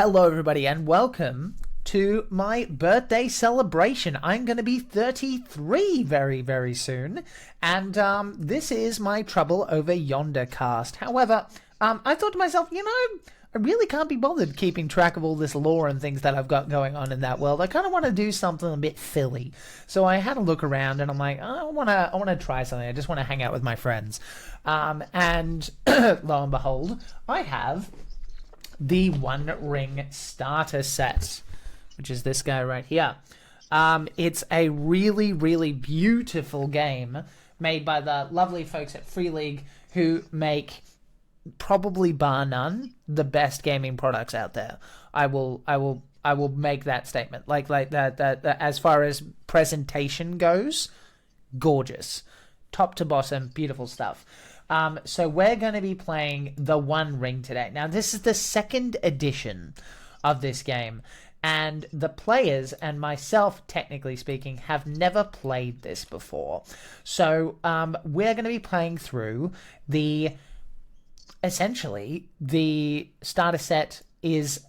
Hello, everybody, and welcome to my birthday celebration. I'm going to be 33 very, very soon, and this is my Trouble Over Yonder cast. However, I thought to myself, I really can't be bothered keeping track of all this lore and things that I've got going on in that world. I kind of want to do something a bit silly. So I had a look around, and I'm like, I want to try something. I just want to hang out with my friends. And lo and behold, I have the One Ring starter set, which is this guy right here. It's a really, really beautiful game made by the lovely folks at Free League, who make, probably bar none, the best gaming products out there. I will make that statement. Like that as far as presentation goes, gorgeous, top to bottom, beautiful stuff. So we're going to be playing the One Ring today. Now, this is the second edition of this game, and the players and myself, technically speaking, have never played this before. So we're going to be playing through essentially, the starter set is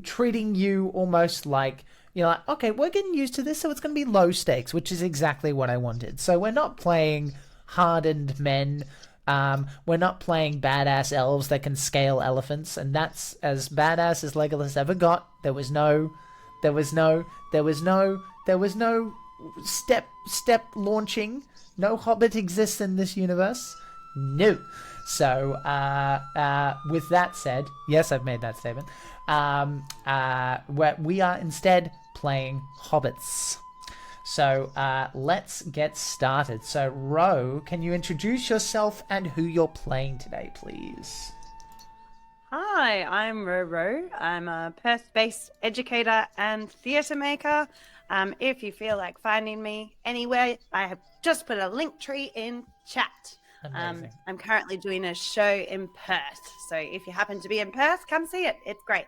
treating you almost like, you're like, okay, we're getting used to this, so it's going to be low stakes, which is exactly what I wanted. So we're not playing hardened men. We're not playing badass elves that can scale elephants, and that's as badass as Legolas ever got. There was no step launching. No Hobbit exists in this universe. No. So, with that said, yes, I've made that statement. We are instead playing Hobbits. So, let's get started. So, Ro, can you introduce yourself and who you're playing today, please? Hi, I'm Roro. I'm a Perth-based educator and theatre maker. If you feel like finding me anywhere, I have just put a link tree in chat. I'm currently doing a show in Perth, so if you happen to be in Perth, come see it. It's great.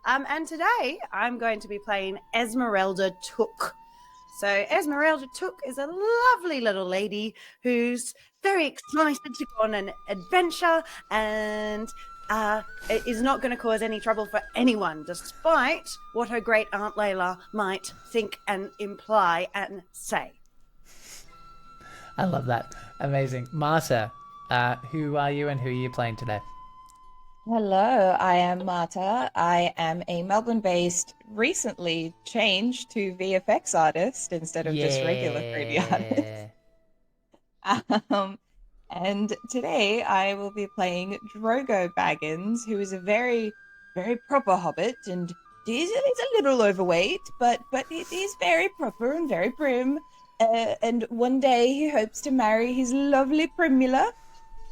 And today I'm going to be playing Esmeralda Took. So Esmeralda Took is a lovely little lady who's very excited to go on an adventure and is not going to cause any trouble for anyone, despite what her great aunt Layla might think and imply and say. I love that. Amazing. Marta, who are you and who are you playing today? Hello, I am Marta. I am a Melbourne-based, recently changed to VFX artist instead of just regular 3D artist. And today I will be playing Drogo Baggins, who is a very, very proper hobbit, and he's a little overweight, but it is very proper and very prim. And one day he hopes to marry his lovely Primula,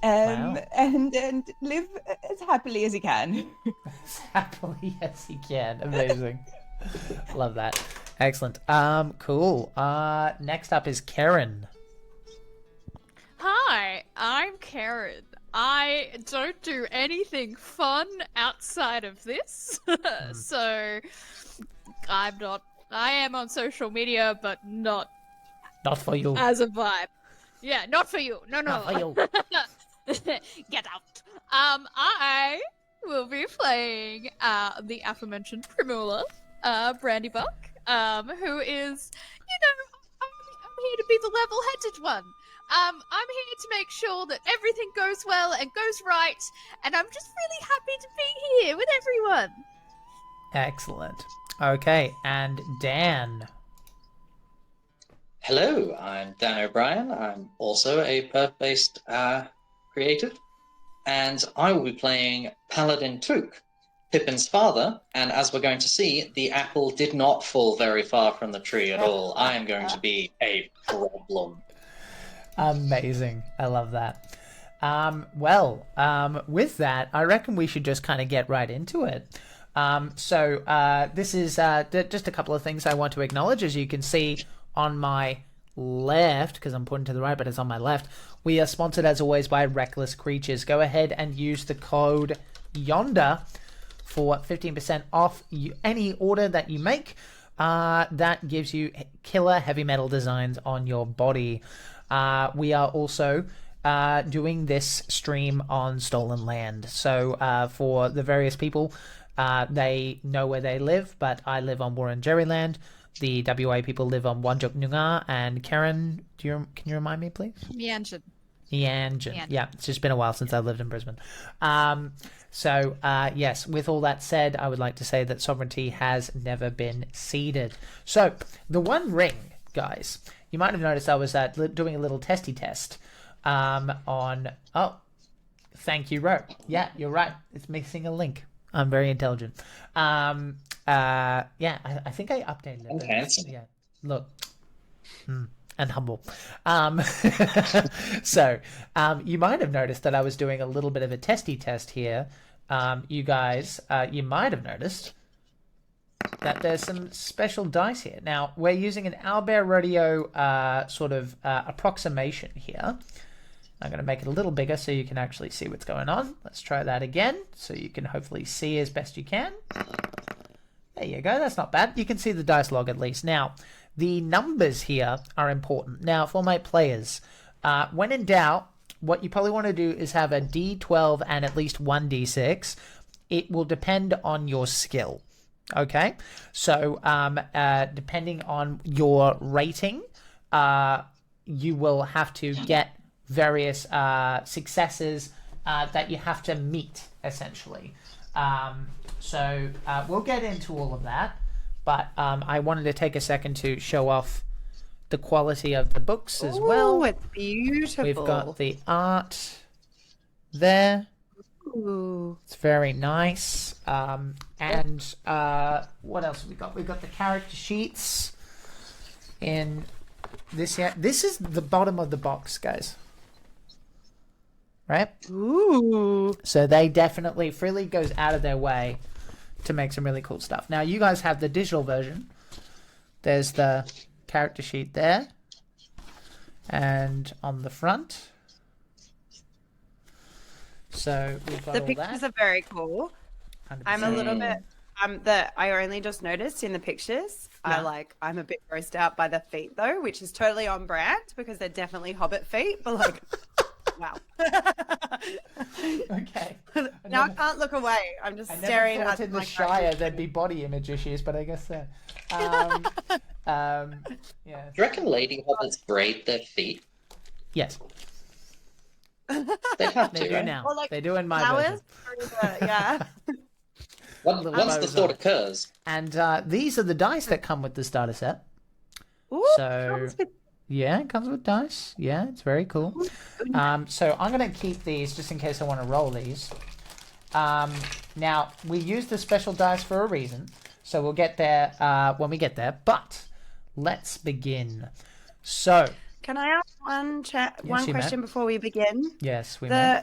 Wow. and live as happily as he can. As happily as he can. Amazing. Love that. Excellent. Cool. Next up is Karen. Hi, I'm Karen. I don't do anything fun outside of this, so I am on social media, but not for you. as a vibe. Yeah, not for you. No. Not for you. Get out. I will be playing the aforementioned Primula, Brandybuck, who is, I'm here to be the level-headed one. I'm here to make sure that everything goes well and goes right, and I'm just really happy to be here with everyone. Excellent. Okay, and Dan. Hello, I'm Dan O'Brien. I'm also a Perth-based creative, and I will be playing Paladin Took, Pippin's father, and as we're going to see, the apple did not fall very far from the tree at all. I am going to be a problem. Amazing. I love that. With that, I reckon we should just kind of get right into it. This is just a couple of things I want to acknowledge. As you can see on my left, because I'm pointing to the right, but it's on my left, we are sponsored as always by Reckless Creatures. Go ahead and use the code YONDER for 15% off any order that you make. That gives you killer heavy metal designs on your body. We are also doing this stream on Stolen Land. So for the various people they know where they live, but I live on Wurundjeri land. The WA people live on Wanjuk Noongar and Karen. Can you remind me, please? Mianjin. Yanjin. Yeah, it's just been a while since I lived in Brisbane. Yes, with all that said, I would like to say that sovereignty has never been ceded. So, the One Ring, guys, you might have noticed I was doing a little testy test on... Oh, thank you, Ro. Yeah, you're right. It's missing a link. I'm very intelligent. I think I updated it. And handsome. Yeah, look. And humble. So, you might have noticed that I was doing a little bit of a testy test here. You guys, you might have noticed that there's some special dice here. Now, we're using an Owlbear Rodeo approximation here. I'm going to make it a little bigger so you can actually see what's going on. Let's try that again so you can hopefully see as best you can. There you go. That's not bad. You can see the dice log at least. Now, the numbers here are important. Now, for my players, when in doubt, what you probably want to do is have a D12 and at least one D6. It will depend on your skill. Okay? So, depending on your rating, you will have to get various successes that you have to meet, essentially. We'll get into all of that. But I wanted to take a second to show off the quality of the books as well. Oh, it's beautiful. We've got the art there. Ooh. It's very nice. What else have we got? We've got the character sheets in this here. This is the bottom of the box, guys. Right? Ooh. So they definitely, Freely goes out of their way to make some really cool stuff. Now, you guys have the digital version. There's the character sheet there. And on the front. So we've got The all pictures that. are very cool. 100%. I'm a little bit that I only just noticed in the pictures. Yeah. I'm a bit grossed out by the feet though, which is totally on brand because they're definitely Hobbit feet, but like wow. Okay. Now I can't look away. I'm just I never staring thought at in the my Shire there'd be body image issues, but I guess so. Yeah. Do you reckon lady hobbits braid their feet? Yes, They have they to, do right? now. Or like They do in my version. flowers. Yeah. Once the bows thought on. occurs, And these are the dice that come with the starter set. Ooh, So- comes with- Yeah, it comes with dice. Yeah, it's very cool. So I'm going to keep these just in case I want to roll these. Now, we use the special dice for a reason, so we'll get there when we get there. But let's begin. So, Can I ask one you may. question before we begin? yes, we may.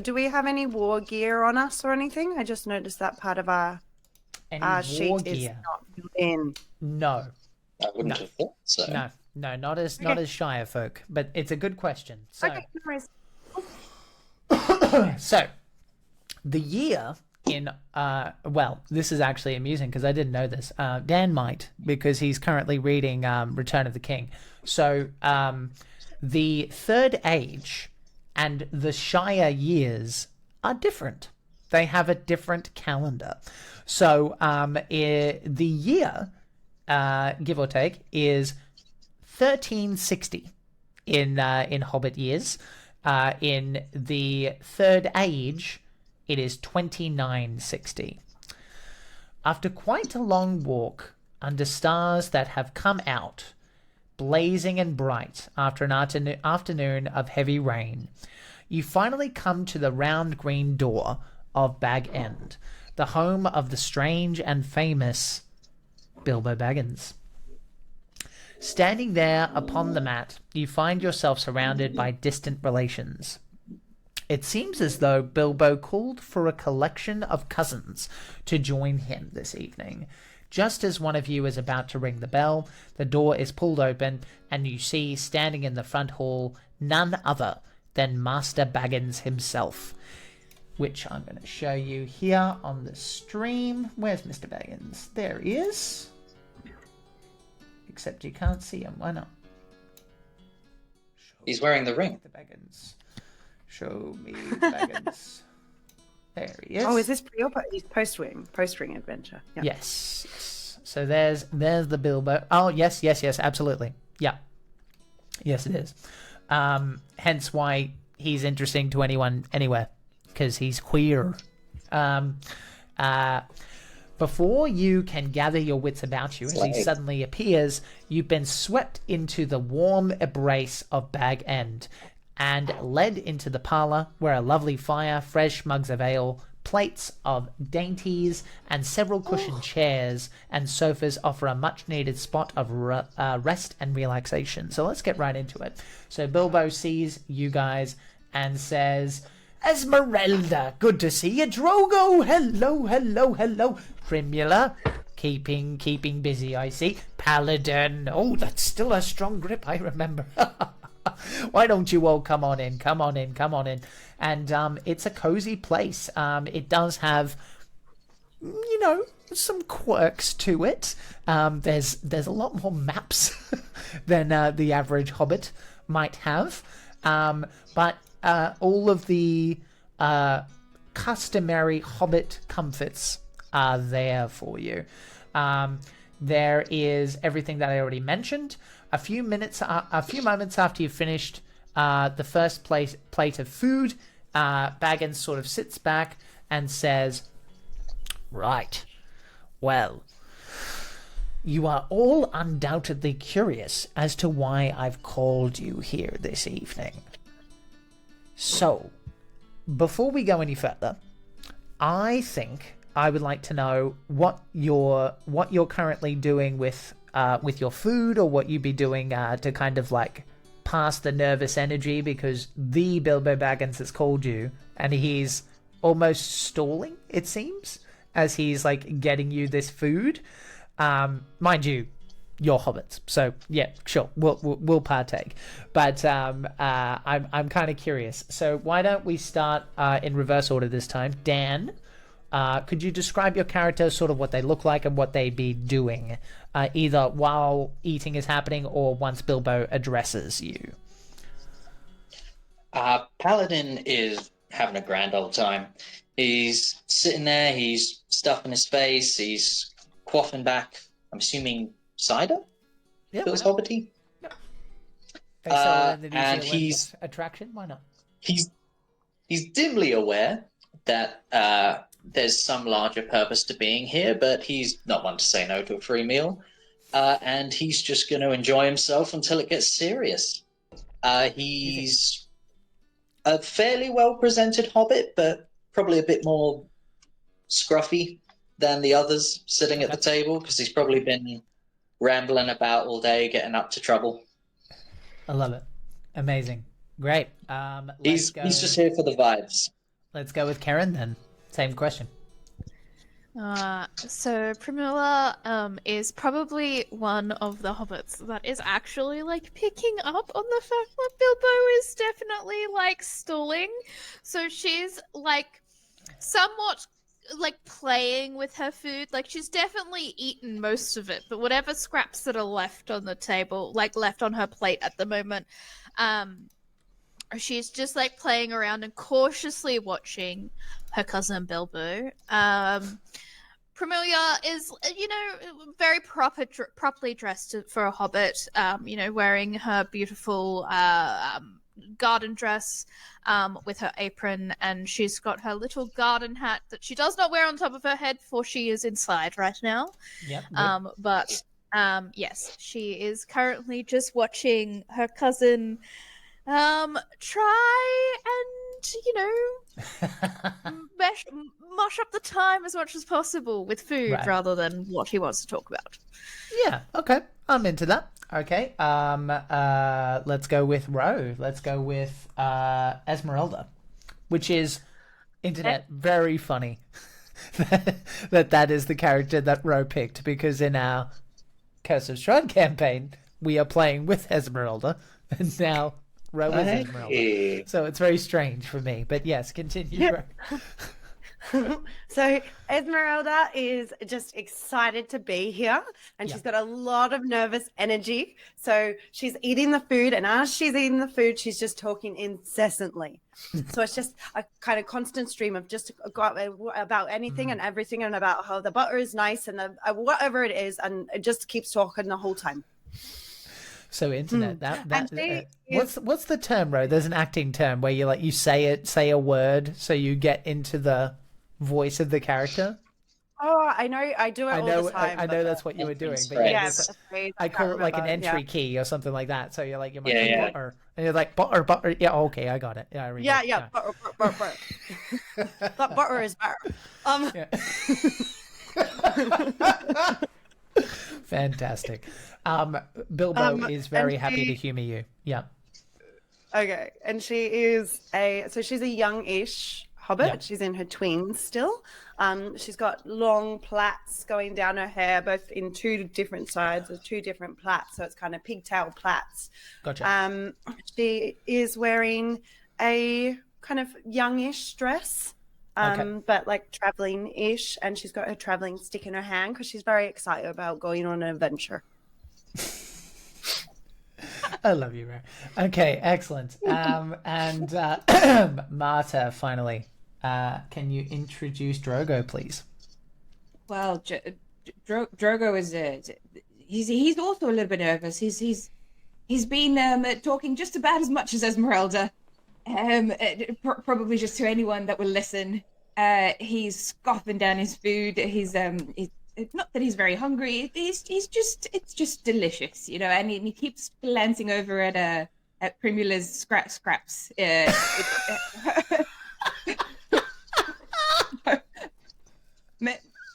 Do we have any war gear on us or anything? I just noticed that part of our Any sheet war is gear? not filled in. No, I wouldn't No. have thought so. no, not as Shire folk. But it's a good question. So, Okay, no worries. So, the year in, this is actually amusing because I didn't know this. Dan might, because he's currently reading Return of the King. So, the Third Age and the Shire years are different. They have a different calendar. So, the year, give or take, is 1360 in Hobbit years. In the Third Age, it is 2960. After quite a long walk under stars that have come out, blazing and bright after an afternoon of heavy rain, you finally come to the round green door of Bag End, the home of the strange and famous Bilbo Baggins. Standing there upon the mat, you find yourself surrounded by distant relations. It seems as though Bilbo called for a collection of cousins to join him this evening. Just as one of you is about to ring the bell, the door is pulled open, and you see standing in the front hall none other than Master Baggins himself, which I'm going to show you here on the stream. Where's Mr. Baggins? There he is. Except you can't see him. Why not? He's wearing the ring. The Baggins. Show me Baggins. There he is. Oh, is this pre or post-ring adventure? Yeah. Yes. Yes. So there's the Bilbo. Oh, yes, absolutely. Yeah. Yes, it is. Hence why he's interesting to anyone anywhere, because he's queer. Before you can gather your wits about you, as he suddenly appears, you've been swept into the warm embrace of Bag End and led into the parlour, where a lovely fire, fresh mugs of ale, plates of dainties, and several cushioned chairs and sofas offer a much-needed spot of rest and relaxation. So let's get right into it. So Bilbo sees you guys and says, "Esmeralda, good to see you. Drogo, hello. Primula, keeping busy, I see. Paladin, oh, that's still a strong grip, I remember. Why don't you all come on in? And it's a cozy place. It does have, some quirks to it. There's a lot more maps than the average Hobbit might have. But all of the customary Hobbit comforts are there for you. There is everything that I already mentioned. A few moments after you've finished the first plate of food, Baggins sort of sits back and says, "Right, well, you are all undoubtedly curious as to why I've called you here this evening. So, before we go any further, I think I would like to know what you're currently doing with your food, or what you'd be doing to kind of like pass the nervous energy, because the Bilbo Baggins has called you, and he's almost stalling, it seems, as he's like getting you this food. Mind you, you're hobbits, so yeah, sure, we'll partake. But I'm kind of curious. So why don't we start in reverse order this time? Dan, could you describe your character, sort of what they look like and what they'd be doing, either while eating is happening or once Bilbo addresses you? Paladin is having a grand old time. He's sitting there, he's stuffing his face, he's quaffing back, I'm assuming, cider? Yeah, Feels hobbity. Yeah. And he's attraction. Why not? He's dimly aware that there's some larger purpose to being here, but he's not one to say no to a free meal. And he's just going to enjoy himself until it gets serious. He's a fairly well-presented hobbit, but probably a bit more scruffy than the others sitting at the table, because he's probably been rambling about all day, getting up to trouble. I love it. Amazing. Great. He's just here for the vibes. Let's go with Karen then. Same question. So Primula is probably one of the hobbits that is actually like picking up on the fact that Bilbo is definitely like stalling. So she's like somewhat like playing with her food. Like she's definitely eaten most of it, but whatever scraps that are left on the table, like left on her plate at the moment, she's just like playing around and cautiously watching her cousin Bilbo. Primelia is, very properly dressed for a hobbit, wearing her beautiful garden dress with her apron, and she's got her little garden hat that she does not wear on top of her head, for she is inside right now. Yep. Yes, she is currently just watching her cousin try and, mush up the time as much as possible with food, right, rather than what he wants to talk about. Yeah, okay. I'm into that. Okay. Let's go with Ro. Let's go with Esmeralda, which is, internet, very funny that is the character that Ro picked, because in our Curse of Strahd campaign, we are playing with Esmeralda, and now Ro is Esmeralda. So it's very strange for me. But yes, continue. Yeah. So Esmeralda is just excited to be here, and she's got a lot of nervous energy. So she's eating the food, and as she's eating the food, she's just talking incessantly. So it's just a kind of constant stream of just about anything and everything, and about how the butter is nice and whatever it is, and it just keeps talking the whole time. So internet, what's the term, Ro? There's an acting term where you say a word so you get into the voice of the character. Oh, I know, I do it all the time. I know that's what you were doing, but I call it like an entry key or something like that. So you're like, you're butter, and you're like butter. Yeah, okay, I got it. Yeah, I read it. Butter. That butter is better. Fantastic. Bilbo is very happy to humor you. Yeah. Okay, and she's a young-ish hobbit. Yeah. She's in her tweens still. She's got long plaits going down her hair, both in two different sides of two different plaits. So it's kind of pigtail plaits. Gotcha. She is wearing a kind of youngish dress, but like traveling-ish, and she's got her traveling stick in her hand because she's very excited about going on an adventure. I love you, Ray. Okay, excellent. And Marta, finally, can you introduce Drogo, please? Well, Drogo is he's also a little bit nervous. He's been talking just about as much as Esmeralda, probably just to anyone that will listen. He's scoffing down his food. He's not that he's very hungry. It's just delicious, you know. And he keeps glancing over at Primula's scraps.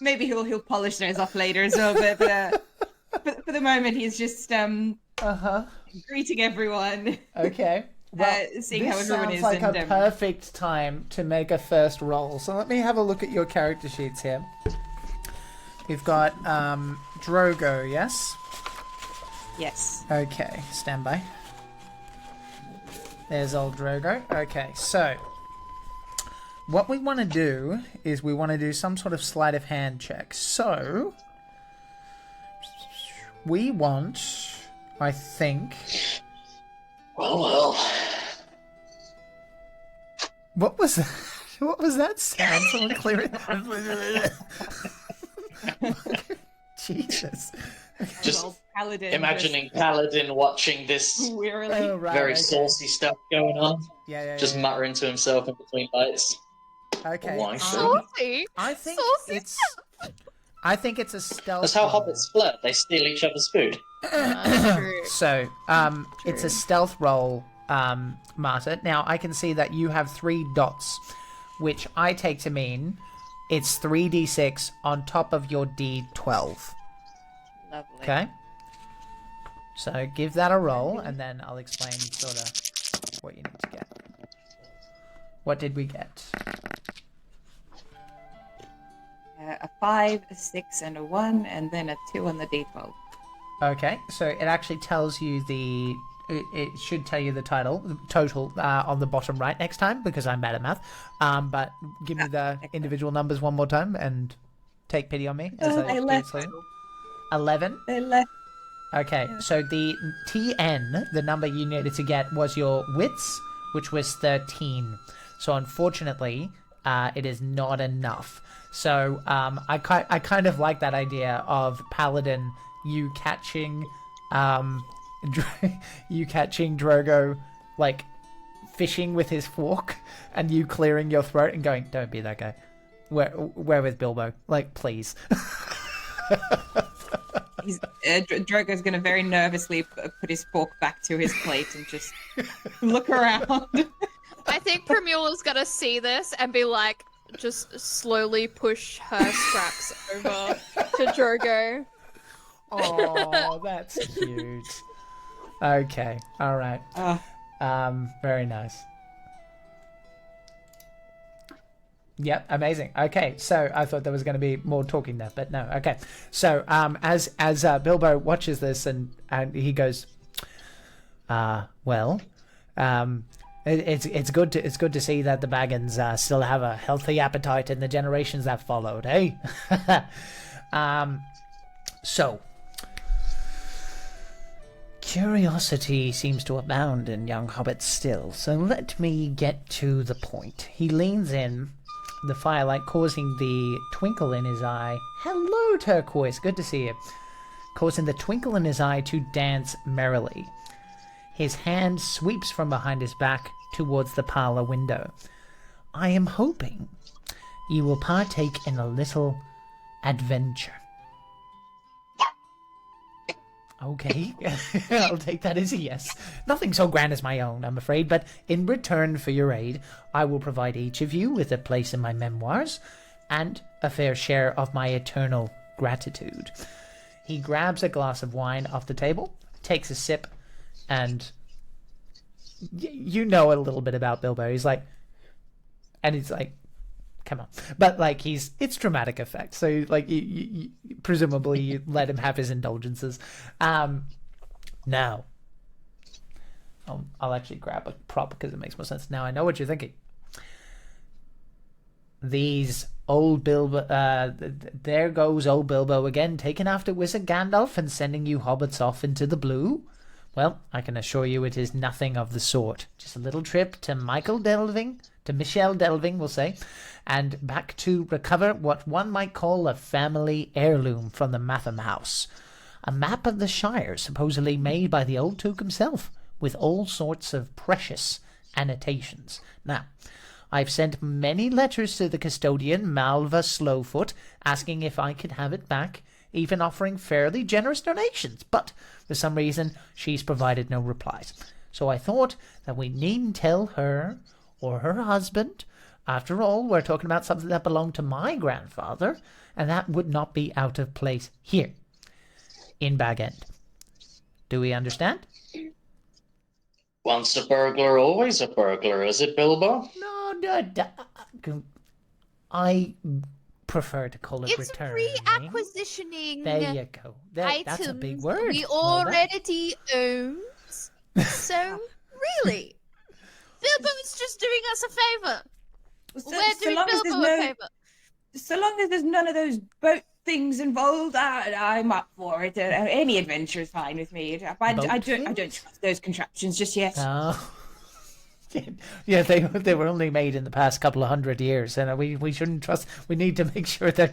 Maybe he'll polish those off later as well. But for the moment, he's just greeting everyone. Okay. Well, seeing how everyone is. This sounds like a perfect time to make a first roll. So let me have a look at your character sheets here. We've got Drogo, yes? Yes. Okay, stand by. There's old Drogo. Okay, so what we want to do is we want to do some sort of sleight of hand check. So we want, I think... Well. What was that? What was that sound? Someone clear it. Jesus. Just imagining Paladin watching this very saucy stuff going on. Just muttering to himself in between bites. Okay. Saucy? I think it's a stealth. That's how hobbits flirt. They steal each other's food. So, it's a stealth roll, Marta. Now, I can see that you have 3 dots, which I take to mean it's 3d6 on top of your d12. Lovely. Okay? So give that a roll, and then I'll explain sort of what you need to get. What did we get? A 5, a 6, and a 1, and then a 2 on the d12. Okay, so it actually tells you it should tell you the total on the bottom right next time, because I'm bad at math. But give me the individual numbers one more time and take pity on me. As I do it slowly. 11? 11. Okay, so the TN, the number you needed to get, was your wits, which was 13. So unfortunately, it is not enough. So I kind of like that idea of Paladin, you catching Drogo, like, fishing with his fork, and you clearing your throat and going, don't be that guy. We're with Bilbo. Like, please. Drogo's going to very nervously put his fork back to his plate and just look around. I think Primula's going to see this and be like, just slowly push her scraps over to Drogo. Oh, that's cute. Okay, all right. Very nice. Yep, amazing. Okay, so I thought there was going to be more talking there, but no. Okay, so as Bilbo watches this and he goes, It's good to see that the Baggins still have a healthy appetite in the generations that followed, eh? So, curiosity seems to abound in young hobbits still, so let me get to the point. He leans in, the firelight causing the twinkle in his eye. Hello, Turquoise, good to see you. Causing the twinkle in his eye to dance merrily. His hand sweeps from behind his back towards the parlor window. I am hoping you will partake in a little adventure. Okay, I'll take that as a yes. Nothing so grand as my own, I'm afraid, but in return for your aid, I will provide each of you with a place in my memoirs and a fair share of my eternal gratitude. He grabs a glass of wine off the table, takes a sip, and you know a little bit about Bilbo. He's like, come on. But like it's dramatic effect. So like you presumably you let him have his indulgences. Now, I'll actually grab a prop because it makes more sense. Now I know what you're thinking. These old Bilbo, there goes old Bilbo again, taking after Wizard Gandalf and sending you hobbits off into the blue. Well, I can assure you it is nothing of the sort. Just a little trip to Michel Delving, we'll say, and back to recover what one might call a family heirloom from the Matham house. A map of the Shire, supposedly made by the old Took himself, with all sorts of precious annotations. Now, I've sent many letters to the custodian, Malva Slowfoot, asking if I could have it back, even offering fairly generous donations, but for some reason she's provided no replies. So I thought that we needn't tell her or her husband. After all, we're talking about something that belonged to my grandfather, and that would not be out of place here in Bag End. Do we understand? Once a burglar, always a burglar, is it, Bilbo? No, I prefer to call it It's return. reacquisitioning There you go. That's a big word. we already own. So, really, Bilbo's just doing us a favour. We're doing Bilbo a favour. So long as there's none of those boat things involved, I'm up for it. Any adventure is fine with me. I don't trust those contraptions just yet. Oh. Yeah, they were only made in the past couple of 100 years, and we shouldn't trust. We need to make sure they're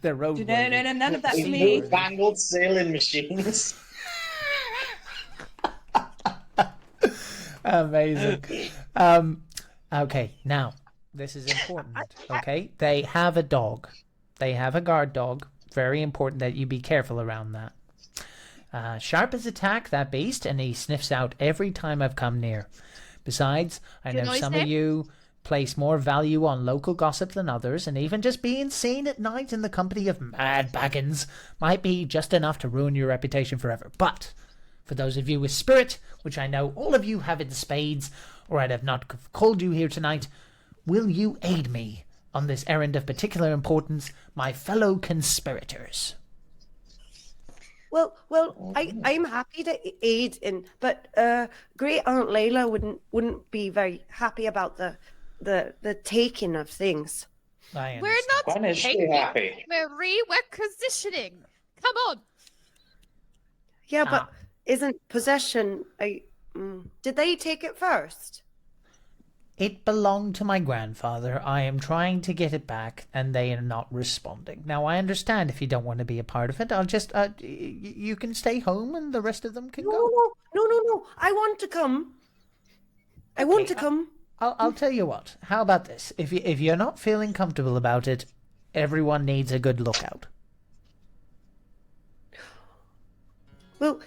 roadworthy. No, none of that for Me. me. Newfangled sailing machines. Amazing. Okay, now this is important. Okay, they have a dog. They have a guard dog. Very important that you be careful around that. Sharp as a tack, that beast, and he sniffs out every time I've come near. Besides, I know some of you place more value on local gossip than others, and even just being seen at night in the company of mad Baggins might be just enough to ruin your reputation forever. But for those of you with spirit, which I know all of you have in spades, or I'd have not called you here tonight, will you aid me on this errand of particular importance, my fellow conspirators? Well, I'm happy to aid in, but Great Aunt Layla wouldn't be very happy about the taking of things. We're not When is she taking, happy? we're requisitioning. Come on. Yeah, but isn't possession? Did they take it first? It belonged to my grandfather. I am trying to get it back, and they are not responding. Now, I understand if you don't want to be a part of it. I'll just, you can stay home, and the rest of them can go. No. I want to come. I want to come. I'll tell you what. How about this? If you're not feeling comfortable about it, everyone needs a good lookout. Well,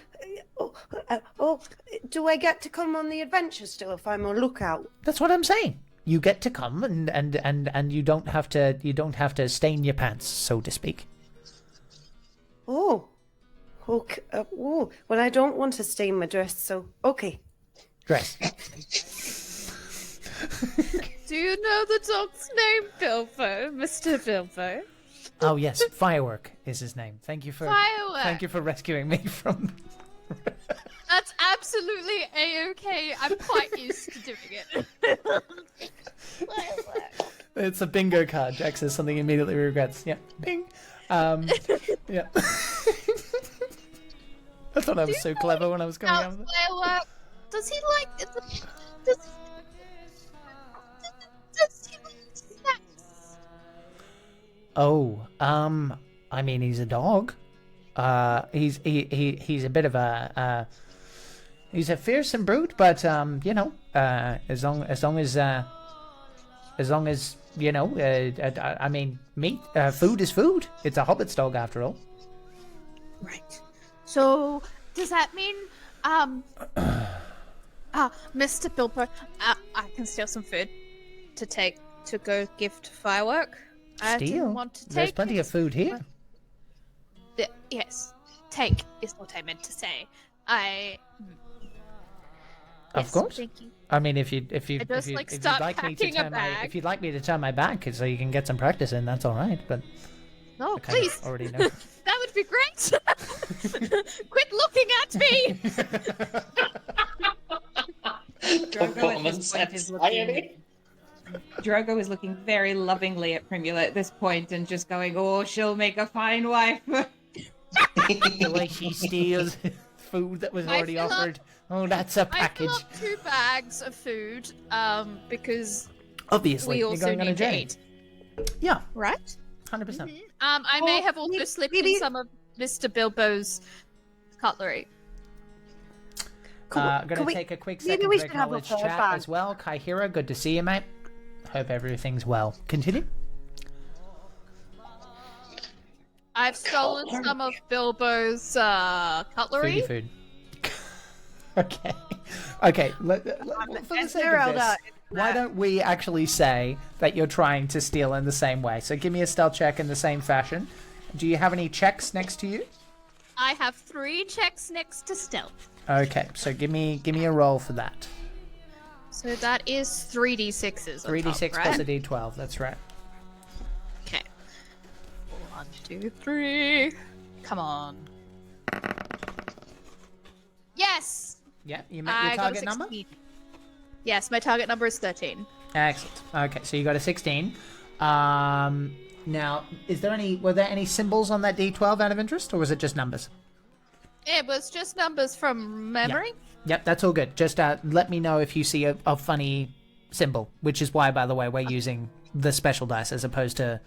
do I get to come on the adventure still if I'm on lookout? That's what I'm saying. You get to come, and you don't have to stain your pants, so to speak. Oh, okay. Well, I don't want to stain my dress, so okay. Dress. Do you know the dog's name, Bilbo, Mr. Bilbo? Oh yes, Firework is his name. Thank you for Firework. Thank you for rescuing me from. That's absolutely a-okay. I'm quite used to doing it. It's a bingo card. Jack says something he immediately regrets. Yeah, bing. Yeah. I thought I was so clever when I was coming up with it. Does he like? Does he like sex? Oh, I mean, he's a dog. He's a bit of a he's a fearsome brute, but you know, as long as you know, I mean, meat, food is food. It's a Hobbit's dog after all. Right. So does that mean, Mr. Bilbo, I can steal some food to take to go give to Firework? I didn't want to take. There's plenty of food here. Yes, take is what I meant to say. Of course. Thank you. I mean, if you'd like me to turn my back so you can get some practice in, that's all right. But no, I kind of please. already know. That would be great. Quit looking at me. Drogo is looking very lovingly at Primula at this point and just going, "Oh, she'll make a fine wife." The way she steals food that was already offered. Oh, that's a package. I fill up 2 bags of food, because obviously we you're also going on a need to journey. eat. Yeah, Right? 100%. I may have also slipped in some of Mr. Bilbo's cutlery. Gonna take a quick second we to should have a acknowledge third chat bag. as well. Kaihira, good to see you, mate. Hope everything's well. Continue. I've stolen some of Bilbo's cutlery. Food. Okay. Okay. For the sake of this, why don't we actually say that you're trying to steal in the same way? So give me a stealth check in the same fashion. Do you have any checks next to you? I have 3 checks next to stealth. Okay, so give me a roll for that. So that is 3d6s. 3d6 right? plus a d12. That's right. Okay. 1, 2, 3. Come on. Yes. Yeah, you met I your got a target number? 16. Yes, my target number is 13. Excellent. Okay, so you got a 16. Now, were there any symbols on that d12 out of interest, or was it just numbers? It was just numbers from memory. Yep, that's all good. Just let me know if you see a funny symbol, which is why, by the way, we're using the special dice as opposed to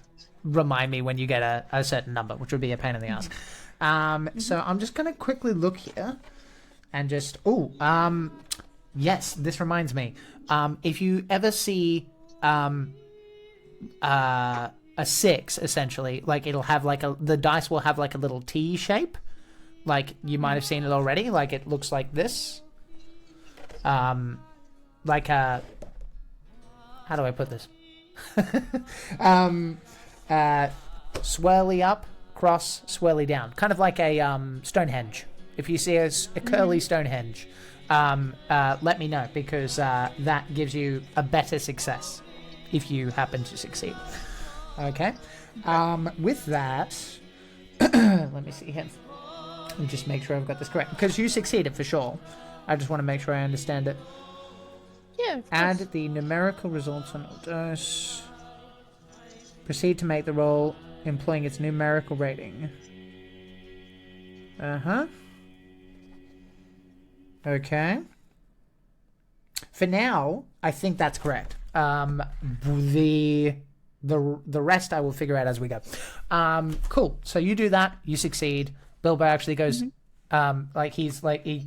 remind me when you get a certain number, which would be a pain in the ass. So I'm just going to quickly look here and just... yes, this reminds me. If you ever see a 6, essentially, like it'll have like the dice will have like a little T shape. Like, you might have seen it already. Like, it looks like this. Like a... How do I put this? Swirly up, cross, swirly down. Kind of like a Stonehenge. If you see a curly Stonehenge, let me know, because that gives you a better success if you happen to succeed. Okay? With that... let me see here. And just make sure I've got this correct, because you succeeded for sure. I just want to make sure I understand it. Yeah. Add the numerical results on all dice. Proceed to make the roll employing its numerical rating. Okay. For now, I think that's correct. The rest I will figure out as we go. Cool. So you do that. You succeed. Bilbo actually goes, he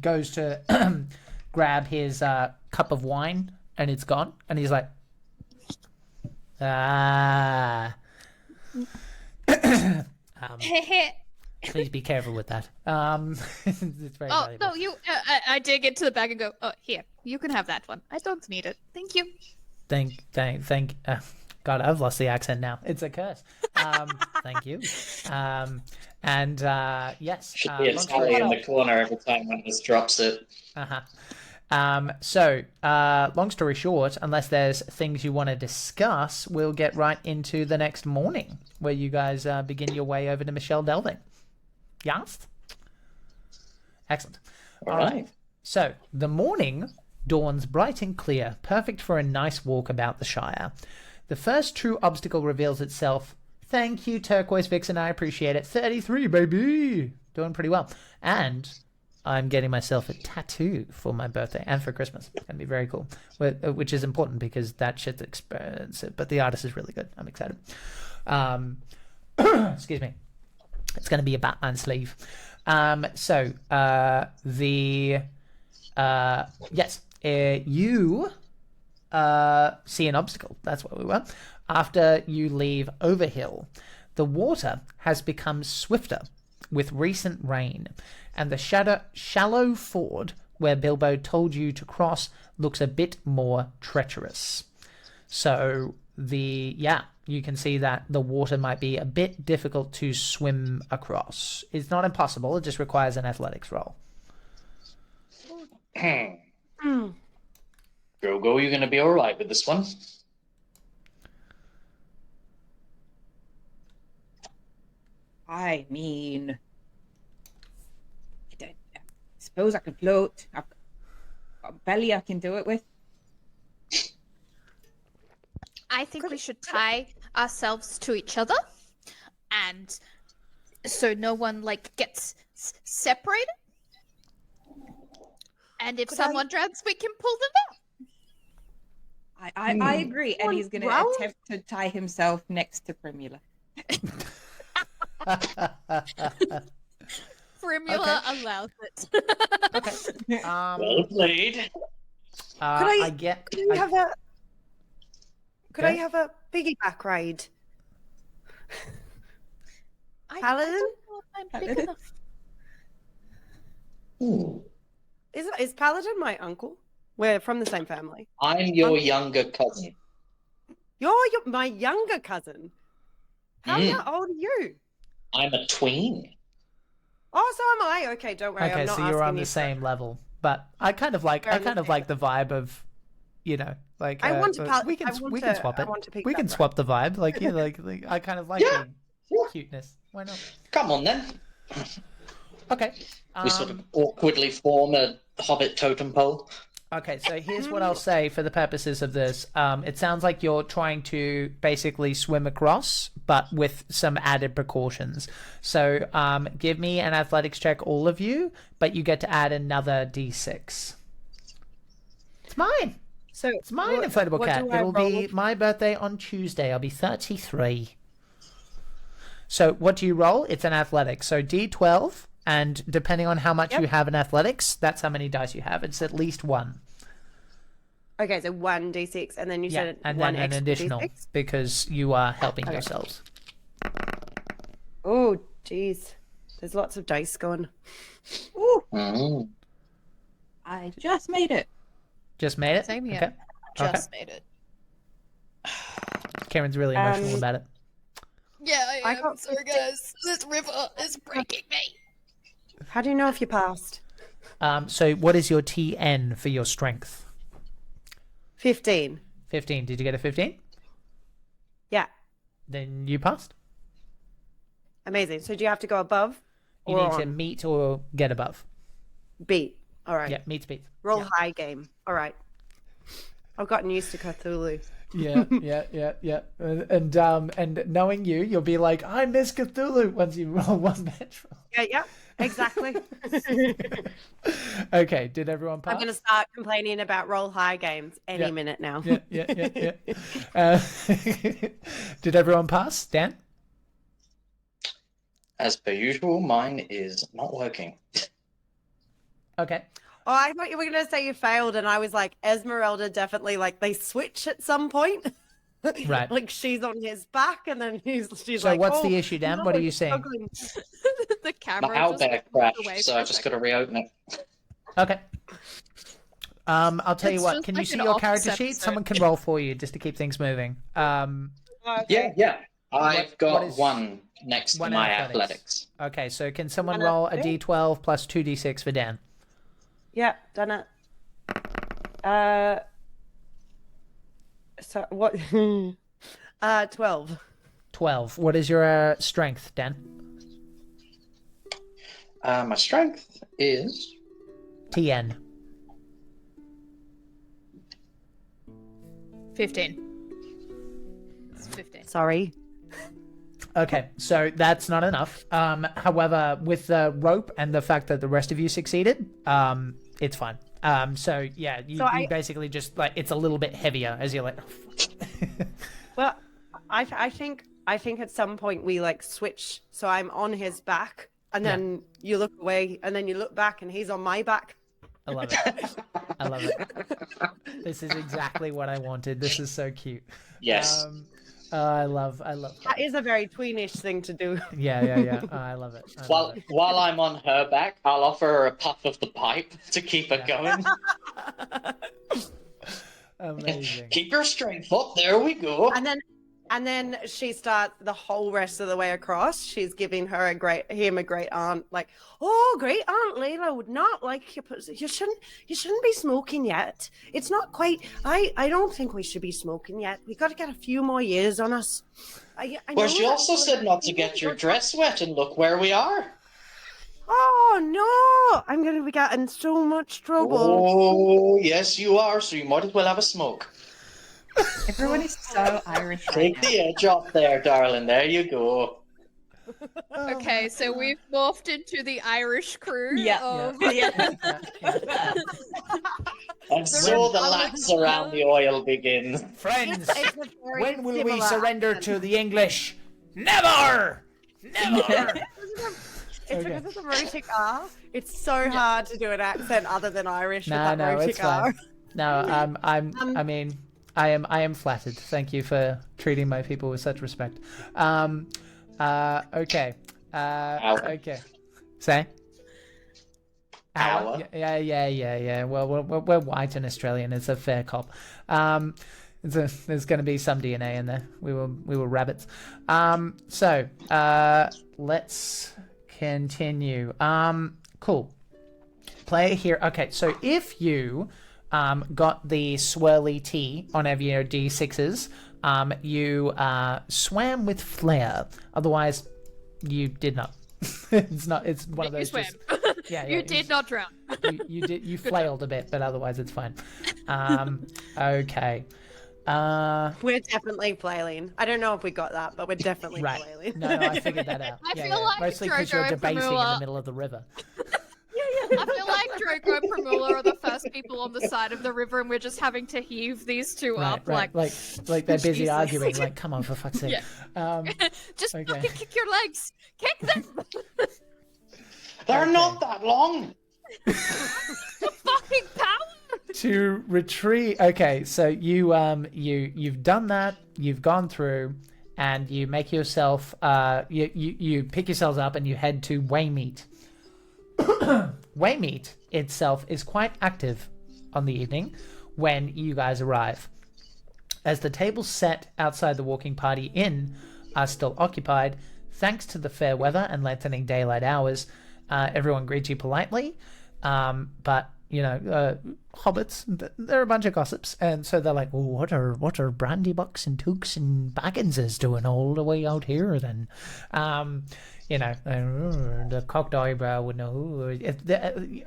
goes to grab his cup of wine, and it's gone, and he's like, please be careful with that. It's very valuable. No, I dig into the bag and go, oh, here, you can have that one. I don't need it. Thank you. God, I've lost the accent now. It's a curse. Thank you. And yes. Should be a tally in the corner every time one just drops it. So, long story short, unless there's things you want to discuss, we'll get right into the next morning, where you guys begin your way over to Michelle Delving. Yes? Excellent. All right. So, the morning dawns bright and clear, perfect for a nice walk about the Shire. The first true obstacle reveals itself. Thank you, Turquoise Vixen, I appreciate it. 33, baby! Doing pretty well. And I'm getting myself a tattoo for my birthday and for Christmas. It's going to be very cool, which is important because that shit's expensive, but the artist is really good. I'm excited. Excuse me. It's going to be a Batman sleeve. Yes, you see an obstacle. That's where we were. After you leave Overhill, the water has become swifter with recent rain, and the shallow ford where Bilbo told you to cross looks a bit more treacherous. So you can see that the water might be a bit difficult to swim across. It's not impossible, it just requires an athletics roll. Drogo, you're going to be all right with this one. I mean, I suppose I could float. I've got a belly I can do it with. I think we should tie ourselves to each other, and so no one gets separated. And if someone drowns, we can pull them out. I agree, and he's going to attempt to tie himself next to Primula. Primula allows it. Okay. Well played. Could I have a piggyback ride? Paladin? I don't know if I'm big enough. Is Paladin my uncle? We're from the same family. I'm your younger cousin. You're my younger cousin. How old are you? I'm a tween. Oh, so am I. Okay, don't worry. Okay, I'm not so you're on asking the you same level, but I kind of like the vibe of, I want to. we can swap it. We can that swap the vibe. I kind of like the cuteness. Why not? Come on then. Okay. We sort of awkwardly form a Hobbit totem pole. Okay, so here's what I'll say for the purposes of this. It sounds like you're trying to basically swim across, but with some added precautions. So give me an athletics check, all of you, but you get to add another d6. It's mine. So It's mine, inflatable cat. It'll be my birthday on Tuesday. I'll be 33. So what do you roll? It's an athletics. So d12, and depending on how much you have in athletics, that's how many dice you have. It's at least one. Okay, so 1d6, and then you said and one then an extra additional d6? because you are helping yourselves. Oh, jeez. There's lots of dice going. Ooh, Mm. I just made it. Just made it? Same here. Okay. Just made it. Karen's really emotional about it. Yeah, I am. got Sorry, guys. This river is breaking me. How do you know if you passed? So what is your TN for your strength? 15. 15. Did you get a 15? Yeah. Then you passed. Amazing. So do you have to go above You or need to on? meet or get above. Beat? All right. Yeah, meet beat. Roll high game. All right. I've gotten used to Cthulhu. Yeah. And knowing you, you'll be like, I miss Cthulhu once you roll one match roll. Yeah, exactly. Okay, did everyone pass? I'm going to start complaining about roll high games any minute now. Yeah. Did everyone pass? Dan? As per usual, mine is not working. Okay. Oh, I thought you were going to say you failed, and I was like, Esmeralda definitely, they switch at some point. Right. Like, she's on his back, and then she's So like, what's oh, the issue, Dan? no, What are you it's saying? struggling. The camera My just owlbear moved away crashed, so for I a just second. got to reopen it. Okay. I'll tell you It's what. just Can like you see an your office character sheet? episode. Someone can roll for you just to keep things moving. Okay. Yeah. I've got what is- one next one to my athletics? athletics. Okay, so can someone One roll a athletics? d12 plus 2d6 for Dan? Yeah, done it. So what? 12. 12. What is your strength, Dan? My strength is TN. 15. It's 15. Sorry. Okay, so that's not enough. However, with the rope and the fact that the rest of you succeeded, it's fine. So yeah, you basically just like it's a little bit heavier as you're like. Well, I think at some point we like switch, so I'm on his back, and then you look away, and then you look back, and he's on my back. I love it. I love it. This is exactly what I wanted. This is so cute. Yes. I love that. That is a very tweenish thing to do. Yeah. Oh, I love it. While I'm on her back, I'll offer her a puff of the pipe to keep her going. Amazing. Keep her strength up. There we go. And then she starts the whole rest of the way across. She's giving him a great aunt, like, oh, great Aunt Layla would not like you shouldn't be smoking yet. It's not quite. I don't think we should be smoking yet. We got to get a few more years on us. Well, she also said not to get your dress wet, and look where we are. Oh no! I'm going to be getting in so much trouble. Oh, yes, you are. So you might as well have a smoke. Everyone is so Irish right Take now. the edge off there, darling. There you go. Okay, so we've morphed into the Irish crew. Yeah. And so the laps around the oil begin. Friends, It's a very when will we similar surrender accent. to the English? Never! Never! It's because of the rhotic R. It's so hard to do an accent other than Irish with No, that rhotic it's fine. R. No, I am flattered. Thank you for treating my people with such respect. Okay. Okay. Say? Hour. Yeah. Well, we're white and Australian. It's a fair cop. There's going to be some DNA in there. We were rabbits. So let's continue. Cool. Player here. Okay, so if you got the swirly T on every your D6s, you swam with flair. Otherwise, you did not. It's one of those. You swam. Yeah, You did not drown. You flailed a bit, but otherwise it's fine. Okay. We're definitely flailing. I don't know if we got that, but we're definitely Right. flailing. No, I figured that out. I feel like mostly because you're Drogo debasing in the Primula- middle of the river. I feel like Drogo and Primula are the first people on the side of the river, and we're just having to heave these two up. Right. Like they're busy Jesus. arguing. Like, come on, for fuck's sake. Just Okay. fucking kick your legs. Kick them. They're not that long. Fucking power. To retrieve. Okay, so you've done that. You've gone through, and you make yourself. You pick yourselves up and you head to Waymeet. Waymeet itself is quite active on the evening when you guys arrive, as the tables set outside the walking party inn are still occupied. Thanks to the fair weather and lengthening daylight hours, everyone greets you politely, but hobbits, they're a bunch of gossips, and so they're like, well, what are Brandybucks and Tooks and Bagginses doing all the way out here then? The cocked eyebrow would know.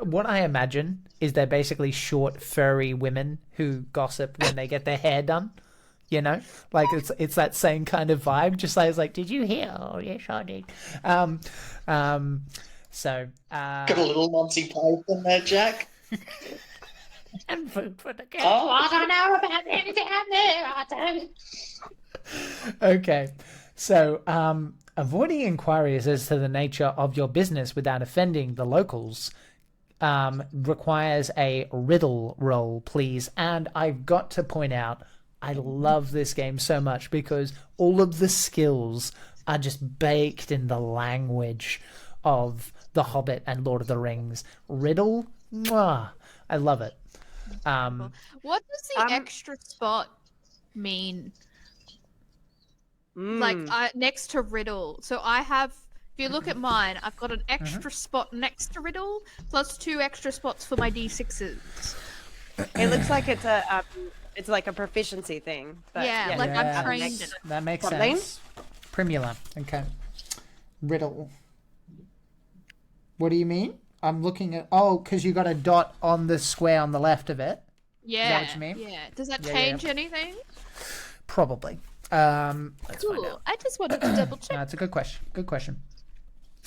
What I imagine is they're basically short, furry women who gossip when they get their hair done. Like it's that same kind of vibe. Just like it's like, did you hear? Oh yes, I did. So Got a little Monty Python there, Jack. and food for the cat. Oh, I don't know about anything there. I don't. Okay, so avoiding inquiries as to the nature of your business without offending the locals requires a riddle roll, please. And I've got to point out, I love this game so much because all of the skills are just baked in the language of The Hobbit and Lord of the Rings. Riddle, mwah, I love it. What does the extra spot mean? Like next to riddle. So I have, if you look at mine, I've got an extra spot next to riddle, plus 2 extra spots for my D6s. It looks like it's like a proficiency thing. But Yeah, like I'm trained in it. That makes Something? sense. Primula, okay. Riddle. What do you mean? I'm looking at... Oh, because you got a dot on the square on the left of it. Yeah. what you mean? Yeah. Does that Yeah, change anything? Probably. Let's find Cool. out. I just wanted to double check. That's a good question. Good question.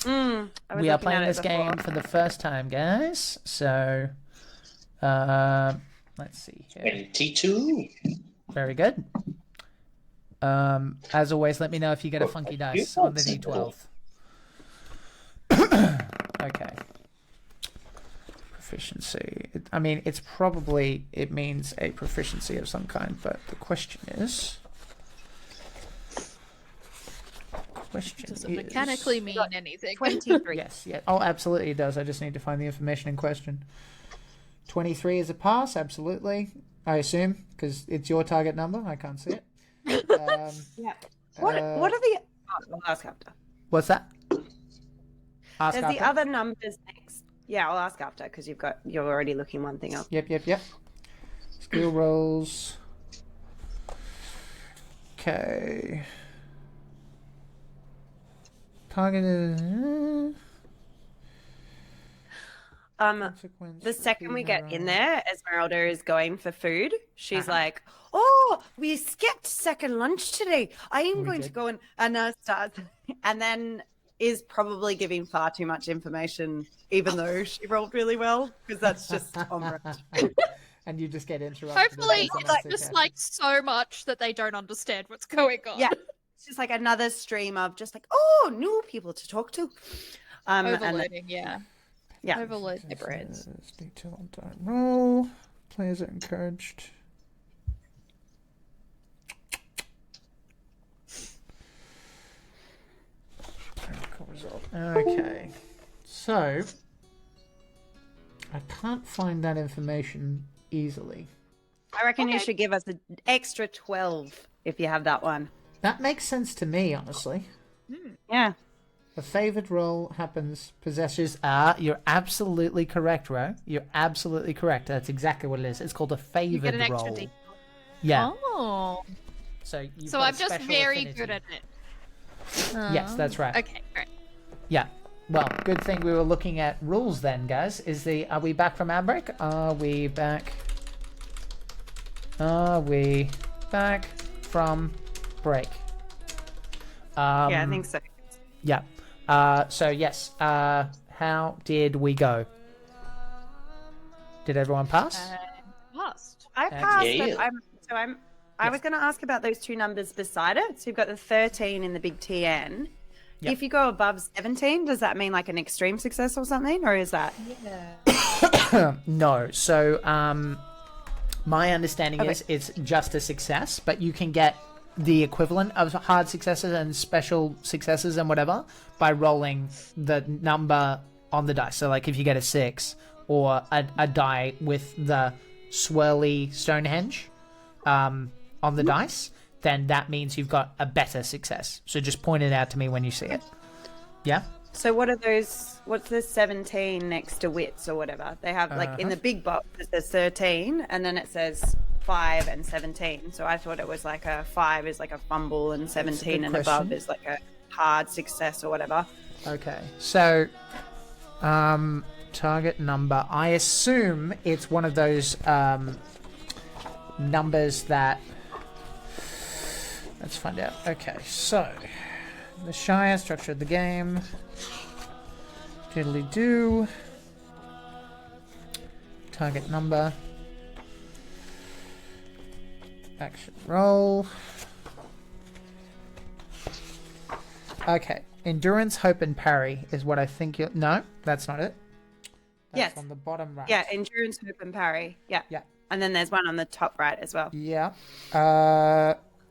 I was We are looking playing at it this before. game for the first time, guys. So, let's see here. 22. Very good. As always, let me know if you get a funky dice on the D12. Okay. Proficiency. I mean, it means a proficiency of some kind, but the question is... Does it mechanically mean anything? 23. Yes, yeah. Oh, absolutely it does. I just need to find the information in question. 23 is a pass, absolutely. I assume, because it's your target number. I can't see it. Yeah. What are the... Oh, we'll ask after. What's that? Ask There's after. the other numbers next. Yeah, I'll ask after because you're already looking one thing up. Yep. Skill rolls. Okay. Targeted. The second we get in there, Esmeralda is going for food. She's like, "Oh, we skipped second lunch today. I am going to go and start," and then is probably giving far too much information, even though she rolled really well, because that's just Tom. And you just get interrupted. Hopefully, it's just like so much that they don't understand what's going on. Yeah, it's just like another stream of just like, "Oh, new people to talk to." Overloading, yeah. Yeah. Overload their brains. Detail on die roll. Players are encouraged. Critical result. Okay. So, I can't find that information easily. I reckon you should give us an extra 12 if you have that one. That makes sense to me, honestly. Yeah. A favored roll happens. Possessors you're absolutely correct, Ro. You're absolutely correct. That's exactly what it is. It's called a You favored get an extra roll. D. Yeah. Oh. So I'm just very good at it. Yes, that's right. Okay, great. Yeah. Well, good thing we were looking at rules then, guys. Are we back from our break? Are we back from break? Yeah, I think so. Yeah. So yes. How did we go? Did everyone pass? Passed. I passed, Yeah. but I was going to ask about those two numbers beside it. So you've got the 13 in the big TN. Yep. If you go above 17, does that mean like an extreme success or something? Or is that... Yeah. No. So my understanding is it's just a success, but you can get the equivalent of hard successes and special successes and whatever by rolling the number on the dice. So like if you get a 6 or a die with the swirly Stonehenge on the dice, then that means you've got a better success. So just point it out to me when you see it. Yeah? So what are those... What's the 17 next to wits or whatever? They have like in the big box it says 13 and then it says 5 and 17. So I thought it was like a 5 is like a fumble and 17 and above question. is like a hard success or whatever. Okay. So target number. I assume it's one of those numbers that... Let's find out. Okay, so the Shire structure of the game. Diddly do. Target number. Action roll. Okay. Endurance, hope, and parry is what I think you're... No, that's not it. That's Yes. on the bottom right. Yeah, endurance, hope, and parry. Yeah. Yeah. And then there's one on the top right as well. Yeah.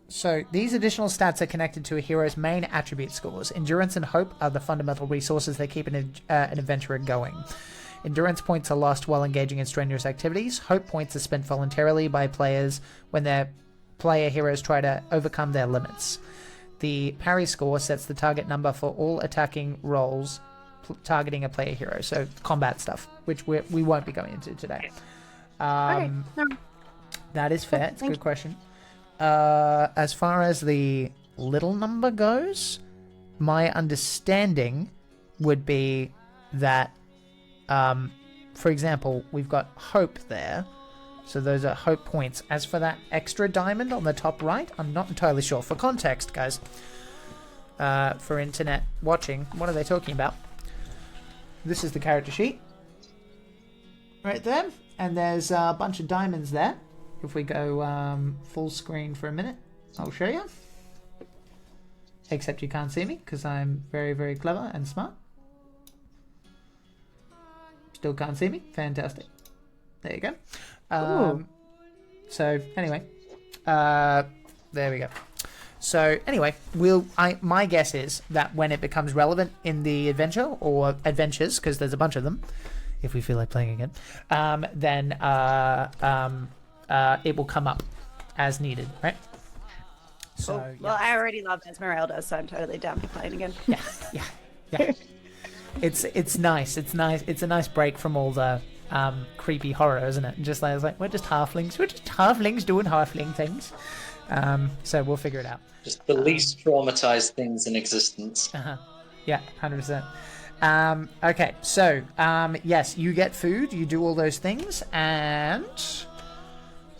So these additional stats are connected to a hero's main attribute scores. Endurance and hope are the fundamental resources that keep an adventurer going. Endurance points are lost while engaging in strenuous activities. Hope points are spent voluntarily by players when their player heroes try to overcome their limits. The parry score sets the target number for all attacking rolls targeting a player hero. So combat stuff, which we won't be going into today. Okay. No. That is fair. It's a Thank good question. As far as the little number goes, my understanding would be that, for example, we've got hope there. So those are hope points. As for that extra diamond on the top right, I'm not entirely sure. For context, guys, for internet watching, what are they talking about? This is the character sheet. Right there. And there's a bunch of diamonds there. If we go full screen for a minute, I'll show you. Except you can't see me because I'm very, very clever and smart. Still can't see me. Fantastic. There you go. So anyway, there we go. So anyway, my guess is that when it becomes relevant in the adventure or adventures, because there's a bunch of them, if we feel like playing again, then it will come up as needed, right? So Well, I already love Esmeralda, so I'm totally down for playing again. yeah. It's nice. It's nice. It's a nice break from all the creepy horror, isn't it? Just like, it's like we're just halflings. We're just halflings doing halfling things. So we'll figure it out. Just the least traumatized things in existence. Yeah, 100%. Okay, so yes, you get food. You do all those things, and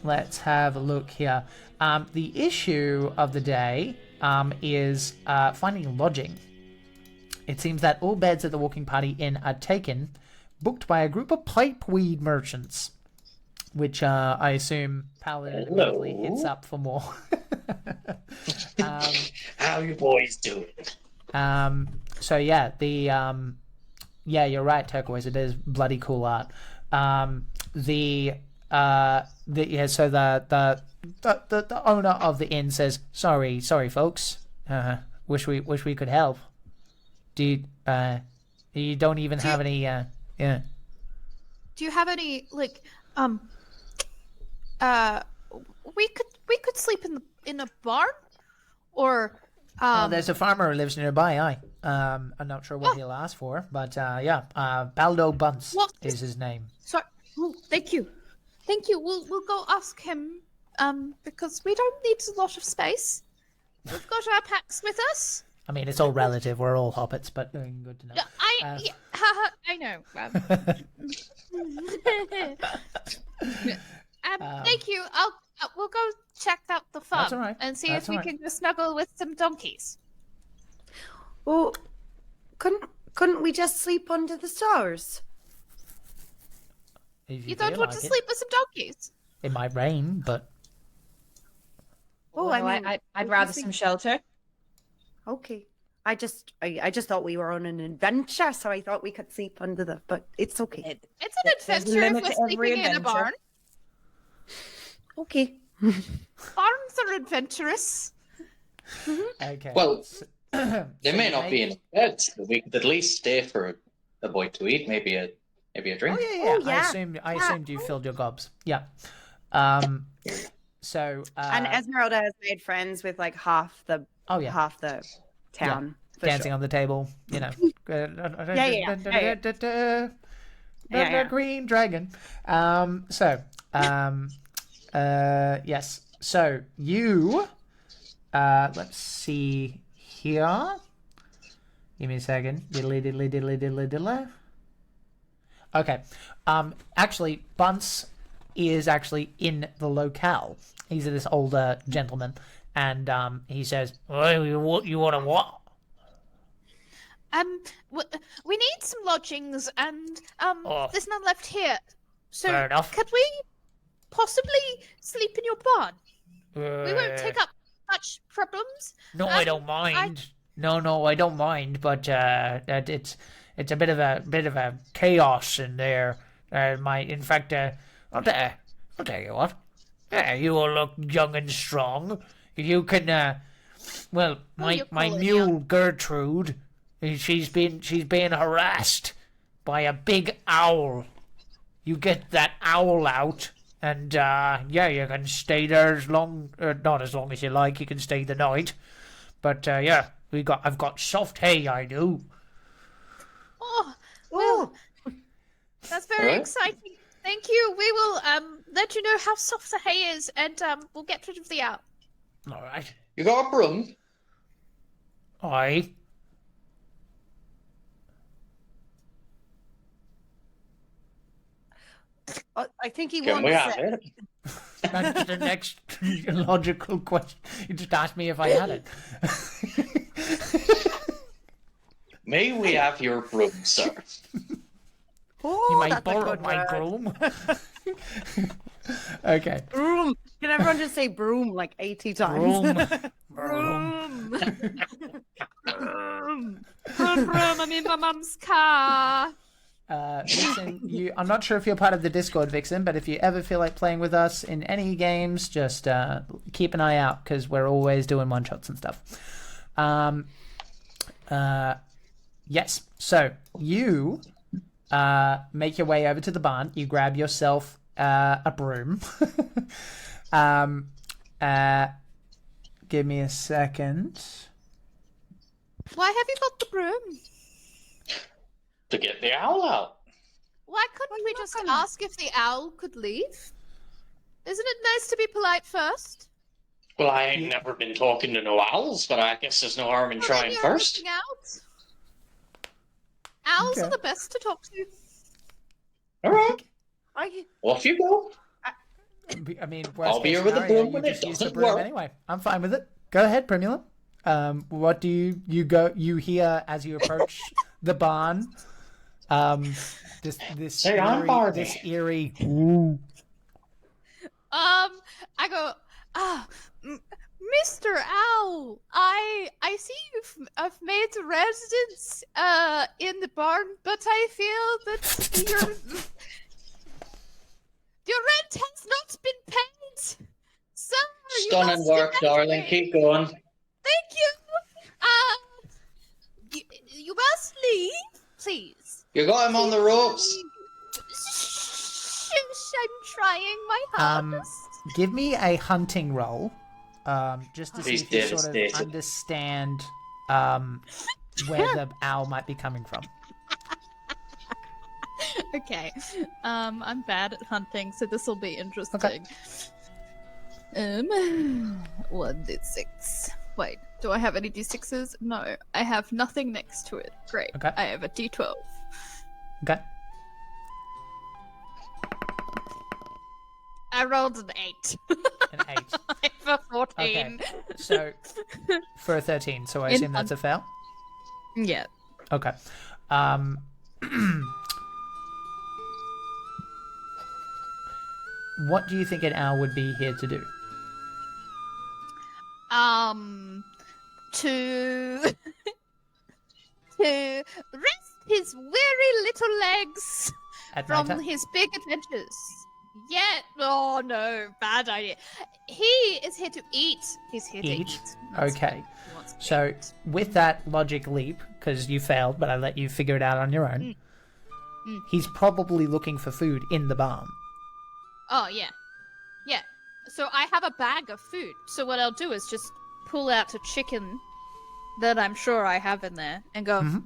let's have a look here. The issue of the day is finding lodging. It seems that all beds at the Walking Party Inn are taken, booked by a group of pipeweed merchants, which I assume Paladin immediately hits up for more. How you boys doing? So yeah, yeah, you're right, Turquoise. It is bloody cool art. So the owner of the inn says, sorry, folks. Wish we could help. You don't even have any yeah. Do you have any like we could sleep in a barn or there's a farmer who lives nearby. I'm not sure what he'll ask for, but yeah, Baldo Bunce is his name. Sorry. Oh, thank you. We'll go ask him because we don't need a lot of space. We've got our packs with us. I mean, it's all relative. We're all hobbits, but good to know. I know. Thank you. We'll go check out the farm That's all right. and see if we can go snuggle with some donkeys. Well, couldn't we just sleep under the stars? You don't want to sleep with some donkeys? It might rain, but I'd rather some shelter. Okay. I just thought we were on an adventure, so I thought we could sleep under the. But it's okay. It's an adventure if we're sleeping in a barn. Okay. Barns are adventurous. okay. Well, they may not be in beds, but we could at least stay for a bite to eat, maybe a drink. Oh yeah. I assumed you filled your gobs. Yeah. So. And Esmeralda has made friends with like half the town. Dancing on the table, you know. Yeah. Green dragon. Yes. So you, let's see here. Give me a second. Diddly. Okay. Actually, Bunce is actually in the locale. He's this older gentleman, and he says, "Oh, you want to what?" We need some lodgings, and there's none left here. So Fair enough. could we possibly sleep in your barn? We won't take up much problems. No, I don't mind. No, I don't mind. But it's a bit of a chaos in there. In fact, I'll tell you what. Yeah, you all look young and strong. If you can, my mule Gertrude, she's being harassed by a big owl. You get that owl out, and you can stay there not as long as you like. You can stay the night, but I've got soft hay. I do. Oh, well, that's very exciting. Thank you. We will let you know how soft the hay is, and we'll get rid of the owl. All right. You got a broom? Aye. I think he Can wants we have it. it? That's the next logical question. You just asked me if I had it. May we have your broom, sir? Oh, You may that's a borrow good my word. groom. Okay. Broom. Can everyone just say broom like 80 times? Broom. Vroom. Vroom, vroom, I'm in my mum's car. Vixen, I'm not sure if you're part of the Discord, Vixen, but if you ever feel like playing with us in any games, just keep an eye out because we're always doing one-shots and stuff. Yes, so you make your way over to the barn. You grab yourself a broom. Give me a second. Why have you got the broom? To get the owl out. Why couldn't we just ask if the owl could leave? Isn't it nice to be polite first? Well, I ain't never been talking to no owls, but I guess there's no harm in Well, trying then you're first. missing out. Owls Okay. are the best to talk to. All right, I, off you go. I mean, I'll worst be case here with the scenario, broom you when it just use the doesn't broom work. anyway. I'm fine with it. Go ahead, Primula. What do you hear as you approach the barn? This Hey, I'm eerie, Barney. this eerie. Ooh. I go, Mr. Owl, I see I've made a residence in the barn, but I feel that your rent has not been paid. So you Stunning must work, get that darling. paid. Keep going. Thank you. You must leave, please. You got him on the ropes. Shush, I'm trying my hardest. Give me a hunting roll, just to see He's if you sort of devastated. understand where the owl might be coming from. Okay. I'm bad at hunting, so this will be interesting. 1d6. Wait, do I have any d6s? No, I have nothing next to it. Great. Okay. I have a d12. Okay. I rolled an 8. An 8. I have a 14. Okay. So for a 13, so I In assume that's a fail. Yeah. Okay. What do you think an owl would be here to do? To to rest his weary little legs At from nighttime? his big adventures. Yeah. Oh no, bad idea. He is here to eat. He's here to Eat? eat. That's Okay. what he wants to So eat. with that logic leap, because you failed, but I let you figure it out on your own, he's probably looking for food in the barn. Oh yeah, yeah. So I have a bag of food. So what I'll do is just pull out a chicken that I'm sure I have in there and go, Mhm.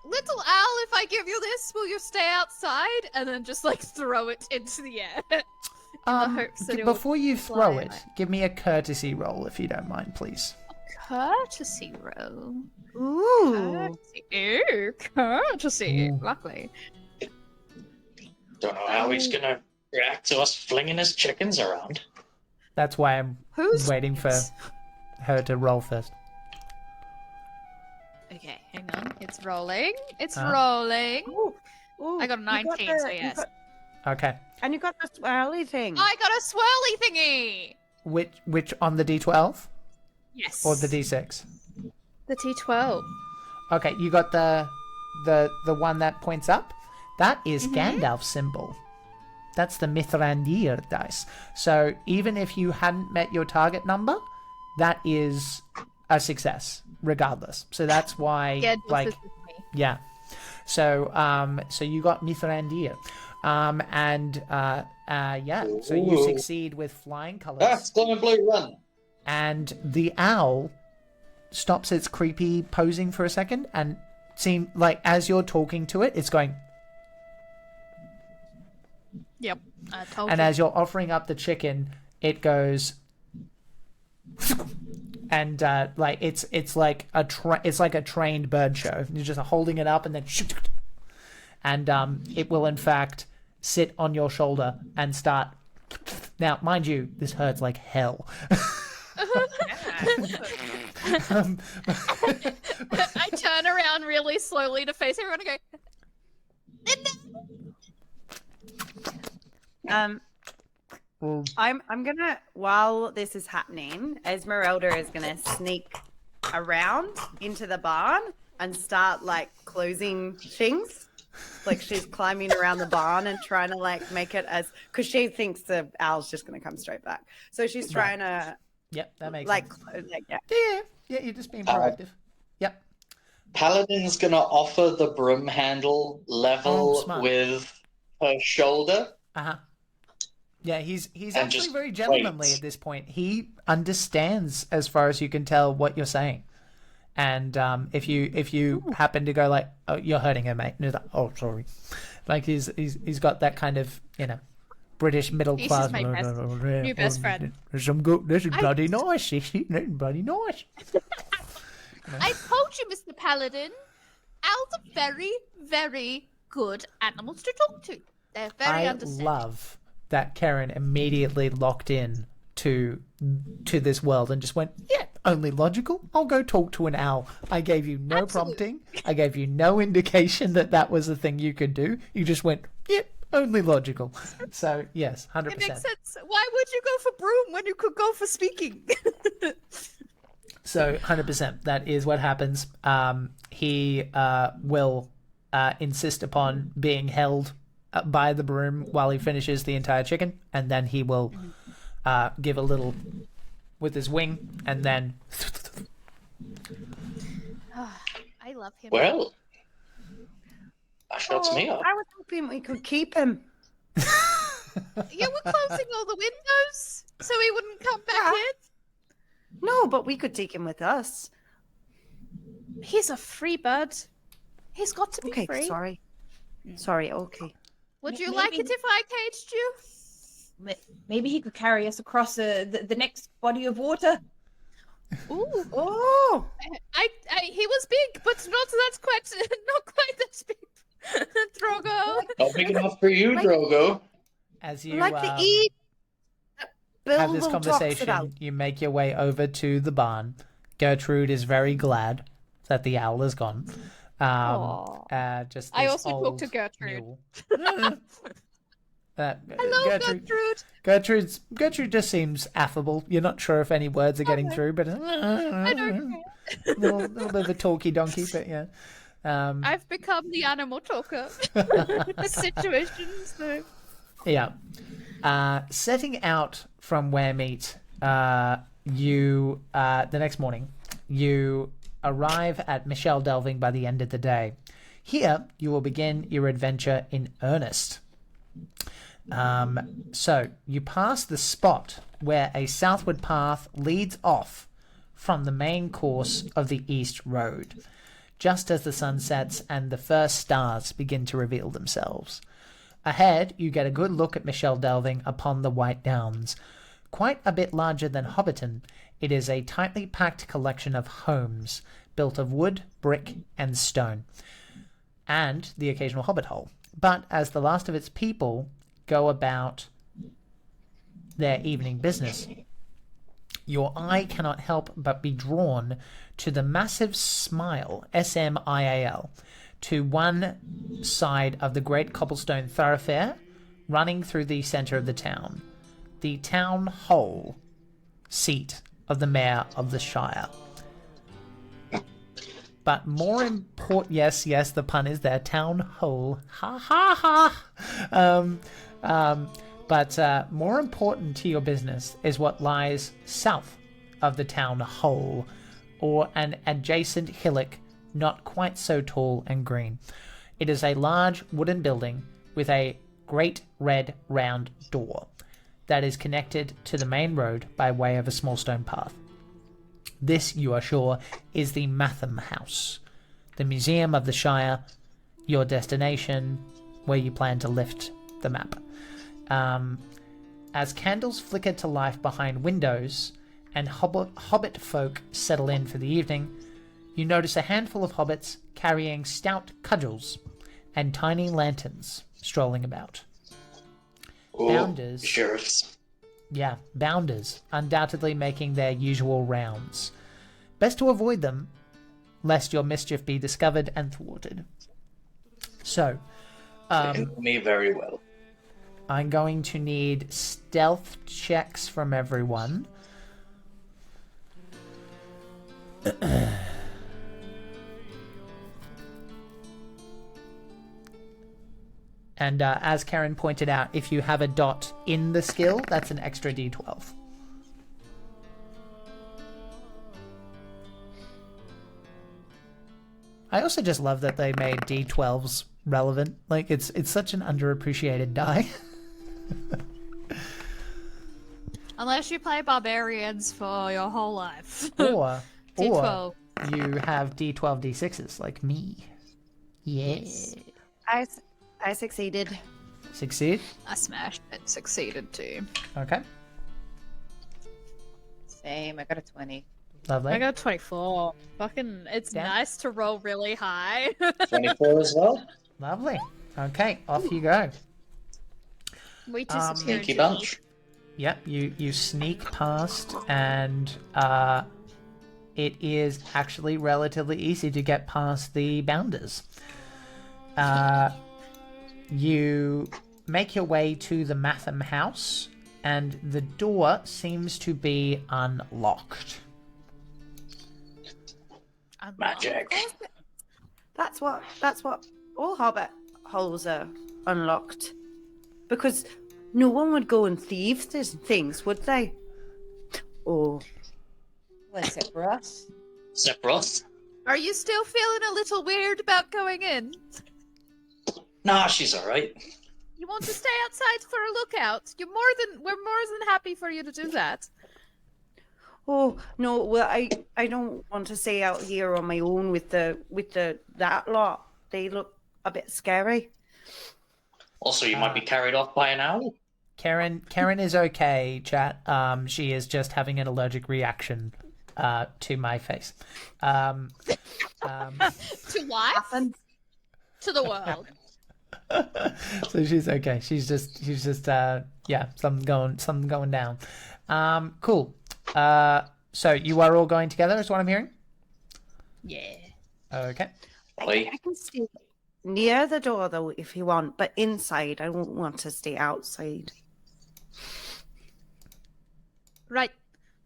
little owl, if I give you this, will you stay outside? And then just like throw it into the air. hopes that it will Before you fly throw it, away. give me a courtesy roll if you don't mind, please. Courtesy roll. ooh. Courtesy. Ooh. Lovely. Don't know how he's gonna react to us flinging his chickens around. That's why I'm Who's waiting for her to roll first. Okay, hang on. It's rolling. It's Uh-huh. rolling. Ooh, I got a you 19, so you yes. Okay. and you got the swirly thing. I got a swirly thingy. Which on the D12 Yes. or the D6? The T12. Okay, you got the one that points up. That is Mm-hmm. Gandalf's symbol. That's the Mithrandir dice. So even if you hadn't met your target number, that is a success, regardless. So that's why, Yeah, like, this is with me. yeah. So so you got Mithrandir, yeah. So you Ooh. succeed with flying colors. That's glowing blue, run. And the owl stops its creepy posing for a second and seem like as you're talking to it, it's going. Yep, I told And you. as you're offering up the chicken, it goes. And like it's like a trained bird show. You're just holding it up and then, and it will in fact sit on your shoulder and start. Now, mind you, this hurts like hell. I turn around really slowly to face everyone and go, I'm gonna, while this is happening, Esmeralda is gonna sneak around into the barn and start like closing things. Like she's climbing around the barn and trying to like make it as, because she thinks the owl's just gonna come straight back. So she's trying to Yep, that makes like, sense. yeah. Yeah, you're just being proactive. Yep. Paladin's gonna offer the broom handle level smart. with her shoulder. Uh-huh. Yeah, he's And actually just very gentlemanly wait. at this point. He understands, as far as you can tell, what you're saying. And if you happen to go like, "Oh, you're hurting her, mate," and he's like, "Oh, sorry," like he's got that kind of, you know, British middle This class. is my new best friend. This is bloody nice. This is bloody nice. I told you, Mr. Paladin, owls are very, very good animals to talk to. They're very I understanding. love that Karen immediately locked in to this world and just went, yeah, only logical. I'll go talk to an owl. I gave you no prompting. I gave you no indication that was the thing you could do. You just went, yep, only logical. So yes, 100%. It makes sense. Why would you go for broom when you could go for speaking? So 100%, that is what happens. He will insist upon being held by the broom while he finishes the entire chicken, and then he will give a little with his wing, and then. I love him. Well, that shuts me up. I was hoping we could keep him. Yeah, we're closing all the windows so he wouldn't come back in. No, but we could take him with us. He's a free bird. He's got to be Okay, free. sorry. Okay. Would you like it if I caged you? Maybe he could carry us across the next body of water. Ooh. Oh, He was big, but not quite that big. Drogo. Not big enough for you, Drogo. As you like the eat. have this Bilbo talks conversation, about. you make your way over to the barn. Gertrude is very glad that the owl is gone. Just I this also talk old to Gertrude. mule. Hello, Gertrude. Gertrude just seems affable. You're not sure if any words are getting through, but I don't care. little bit of a talky donkey, but yeah. I've become the animal talker. Situations, though. Yeah. Setting out from Weremeet, you the next morning, you arrive at Michelle Delving by the end of the day. Here, you will begin your adventure in earnest. So, you pass the spot where a southward path leads off from the main course of the East Road, just as the sun sets and the first stars begin to reveal themselves. Ahead, you get a good look at Michelle Delving upon the White Downs. Quite a bit larger than Hobbiton, it is a tightly packed collection of homes built of wood, brick, and stone, and the occasional hobbit hole. But as the last of its people go about their evening business, your eye cannot help but be drawn to the massive smile, SMIAL, to one side of the great cobblestone thoroughfare running through the centre of the town, the town hall seat of the mayor of the Shire. But more important, yes, the pun is there, town hall, ha ha ha. But more important to your business is what lies south of the town hall, or an adjacent hillock not quite so tall and green. It is a large wooden building with a great red round door that is connected to the main road by way of a small stone path. This, you are sure, is the Matham House, the museum of the Shire, your destination, where you plan to lift the map. As candles flicker to life behind windows and hobbit folk settle in for the evening, you notice a handful of hobbits carrying stout cudgels and tiny lanterns strolling about. Ooh, Bounders. Sheriffs. Yeah, bounders, undoubtedly making their usual rounds. Best to avoid them, lest your mischief be discovered and thwarted. So, They know me very well. I'm going to need stealth checks from everyone. And as Karen pointed out, if you have a dot in the skill, that's an extra d12. I also just love that they made d12s relevant. Like, it's such an underappreciated die. Unless you play barbarians for your whole life. or D12. you have d12, d6s, like me. Yeah. I succeeded. Succeed? I smashed it. Succeeded too. Okay. Same. I got a 20. Lovely. I got 24. Fucking, it's Yeah. nice to roll really high. 24 as well. Lovely. Okay, off you go. We disappeared. Sneaky bunch. Yep, you sneak past, and it is actually relatively easy to get past the bounders. You make your way to the Matham house, and the door seems to be unlocked. Magic. That's what all Hobbit holes are unlocked. Because no one would go and thieve these things, would they? Or What's it for us? Sephiroth. Are you still feeling a little weird about going in? Nah, she's alright. You want to stay outside for a lookout? We're more than happy for you to do that. oh no, well I don't want to stay out here on my own with that lot. They look a bit scary. Also, you might be carried off by an owl. Karen is okay, chat. She is just having an allergic reaction to my face. To life? To the world. So she's okay. She's just yeah, something going down. Cool. So you are all going together, is what I'm hearing? Yeah. Okay. I can stay near the door though if you want, but inside I won't want to stay outside. Right.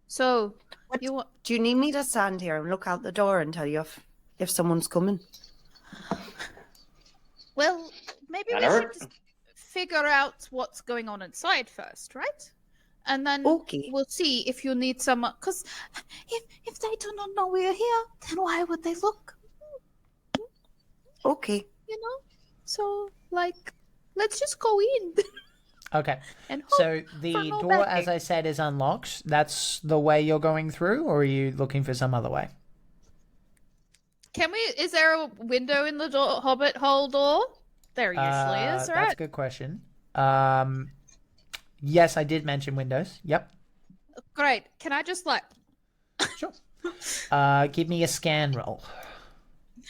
So, Do you need me to stand here and look out the door and tell you if someone's coming? well, maybe we should just figure out what's going on inside first, right? And then Okay. we'll see if you need someone. Because if they do not know we're here, then why would they look? Okay. You know? So, like, let's just go in. Okay. And hope So the for no door, bad as thing. I said, is unlocked. That's the way you're going through, or are you looking for some other way? Is there a window in the door, Hobbit hole door? There usually is, That's right? a good question. Yes, I did mention windows. Yep. Great. Can I just, like... Sure. Give me a scan roll.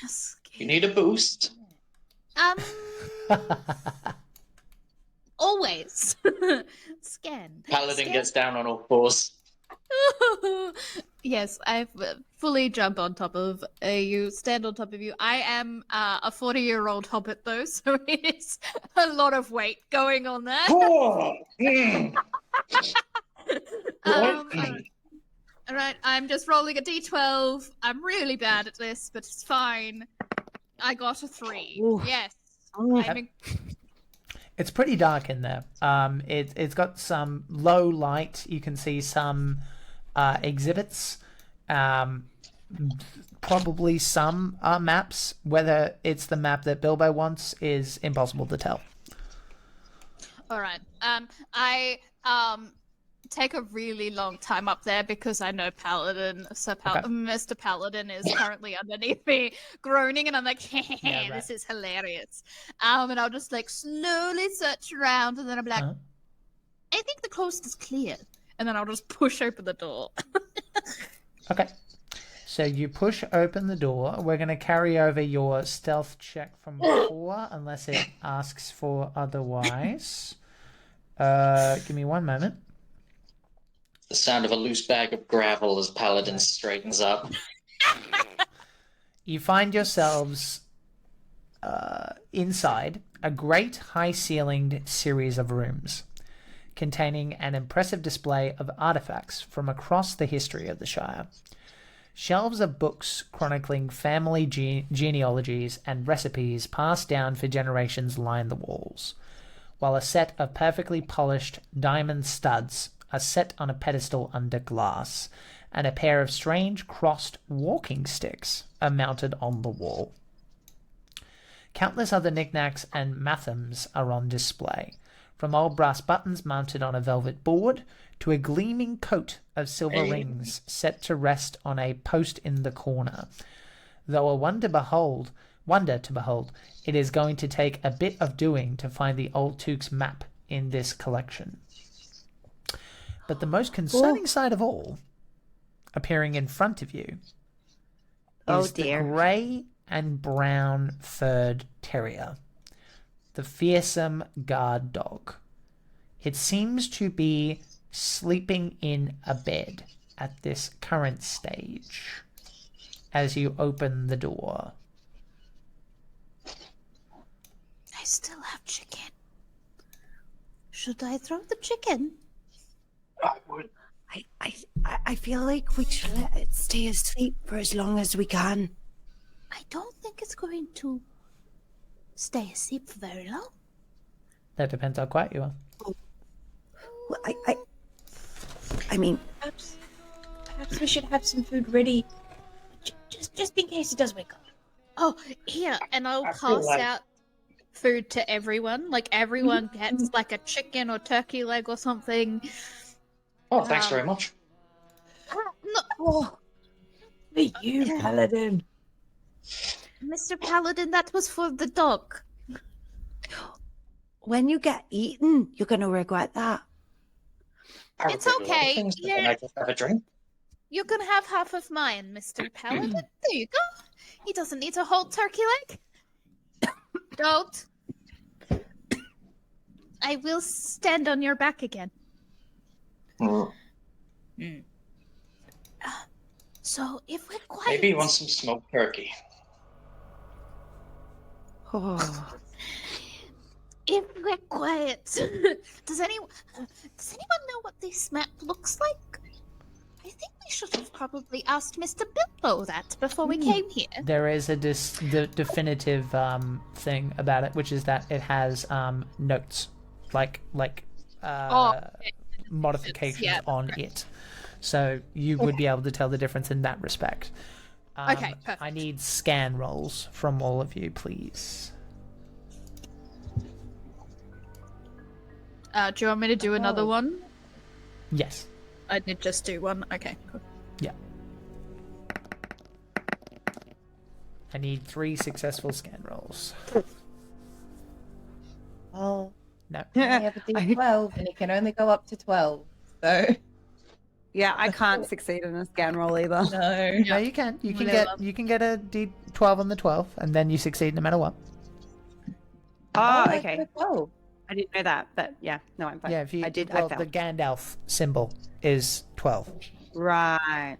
Yes. You need a boost. Always. Scan. Paladin Scan. gets down on all fours. Yes, I've fully jump on top of you, stand on top of you. I am a 40-year-old hobbit, though, so it's a lot of weight going on there. Oh, mm. All right, I'm just rolling a d12. I'm really bad at this, but it's fine. I got a 3. Ooh. Yes. Oh. It's pretty dark in there. It's got some low light. You can see some exhibits, probably some maps. Whether it's the map that Bilbo wants is impossible to tell. All right. I take a really long time up there because I know Paladin, Mr. Paladin is currently underneath me groaning, and I'm like, Yeah, right. this is hilarious. And I'll just like slowly search around, and then I'm like, Uh-huh. I think the coast is clear, and then I'll just push open the door. Okay. So you push open the door. We're going to carry over your stealth check from before, unless it asks for otherwise. Give me one moment. The sound of a loose bag of gravel as Paladin straightens up. You find yourselves inside a great high-ceilinged series of rooms containing an impressive display of artifacts from across the history of the Shire. Shelves of books chronicling family genealogies and recipes passed down for generations line the walls, while a set of perfectly polished diamond studs are set on a pedestal under glass, and a pair of strange crossed walking sticks are mounted on the wall. Countless other knickknacks and mathams are on display, from old brass buttons mounted on a velvet board to a gleaming coat of silver rings set to rest on a post in the corner. Though a wonder to behold, it is going to take a bit of doing to find the old Took's map in this collection. But the most concerning sight of all, appearing in front of you, is the grey and brown furred terrier, the fearsome guard dog. It seems to be sleeping in a bed at this current stage as you open the door. I still have chicken. Should I throw the chicken? I would. I feel like we should let it stay asleep for as long as we can. I don't think it's going to stay asleep for very long. That depends how quiet you are. Well, I mean, Perhaps we should have some food ready, just in case it does wake up. Oh, here, and I'll I feel pass like- out food to everyone. Like, everyone gets, like, a chicken or turkey leg or something. Oh, thanks very much. No, Oh, for you, Paladin. Mr. Paladin, that was for the dog. when you get eaten, you're going to regret that. I It's regret a lot of okay, things, but yeah. then I just have a drink. You can have half of mine, Mr. Paladin. There you go. He doesn't need a whole turkey leg. Don't. I will stand on your back again. So if we're quiet, Maybe you want some smoked turkey. Oh. if we're quiet, Does anyone know what this map looks like? I think we should have probably asked Mr. Bilbo that before we came here. There is a definitive thing about it, which is that it has notes, like modifications Yeah, on it. So you would be able to tell the difference in that respect. Okay, perfect. I need scan rolls from all of you, please. Do you want me to do another one? Yes. I did just do one. Okay, cool. Yeah. I need 3 successful scan rolls. Oh, No. I have a D12 and it can only go up to 12. So Yeah, I can't succeed in a scan roll either. no. No, you can. You can Whatever. get a D12 on the 12, and then you succeed no matter what. Oh, I okay. got a 12. I didn't know that, but yeah, no, I'm fine. Yeah, if you I did. well, I the failed. Gandalf symbol is 12. Right.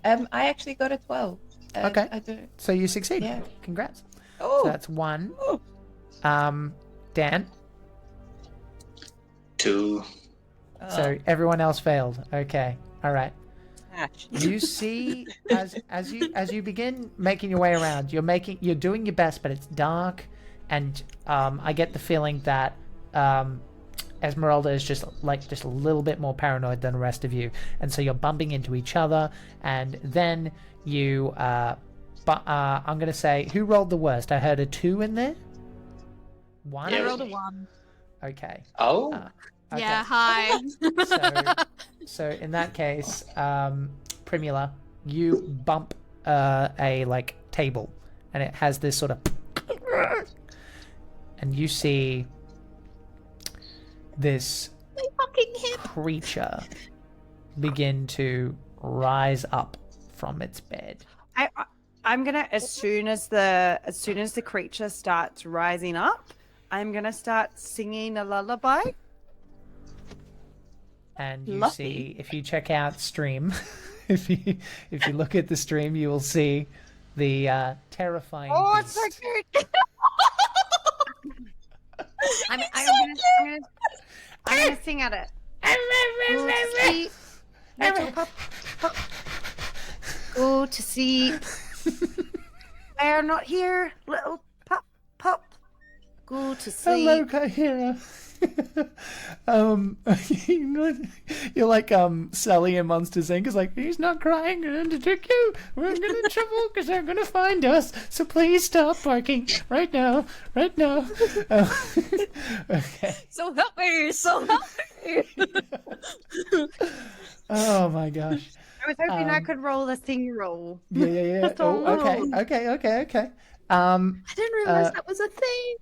I actually got a 12. Okay. I do. So you succeed. Yeah. Congrats. Oh, So that's 1. Dan. 2. So everyone else failed. Okay. All right. gosh. You see, as you begin making your way around, you're doing your best, but it's dark, and I get the feeling that Esmeralda is just a little bit more paranoid than the rest of you, and so you're bumping into each other, and then you. But I'm gonna say, who rolled the worst? I heard a 2 in there. 1. I rolled a 1. Okay. Oh, Okay. Yeah, hi. So in that case, Primula, you bump a table, and it has this sort of, and you see this My fucking hip. creature begin to rise up from its bed. I'm gonna as soon as the creature starts rising up, I'm gonna start singing a lullaby. and you Lucky. see, if you check out stream, if you look at the stream, you will see the terrifying Oh, it's beast. so cute. I'm gonna sing at it. Go to sleep, little pup, pup. Go to sleep. They're not here, little pup, pup. Go to sleep. Hello, Kahira. You're like Sally in Monsters Inc. Is like, he's not crying, we're going to take you. We're going to trouble because they're going to find us. So please stop barking right now, right now. Okay. So help me! So help me! Oh my gosh. I was hoping I could roll a sing roll. Yeah. Oh, okay. I didn't realize that was a thing.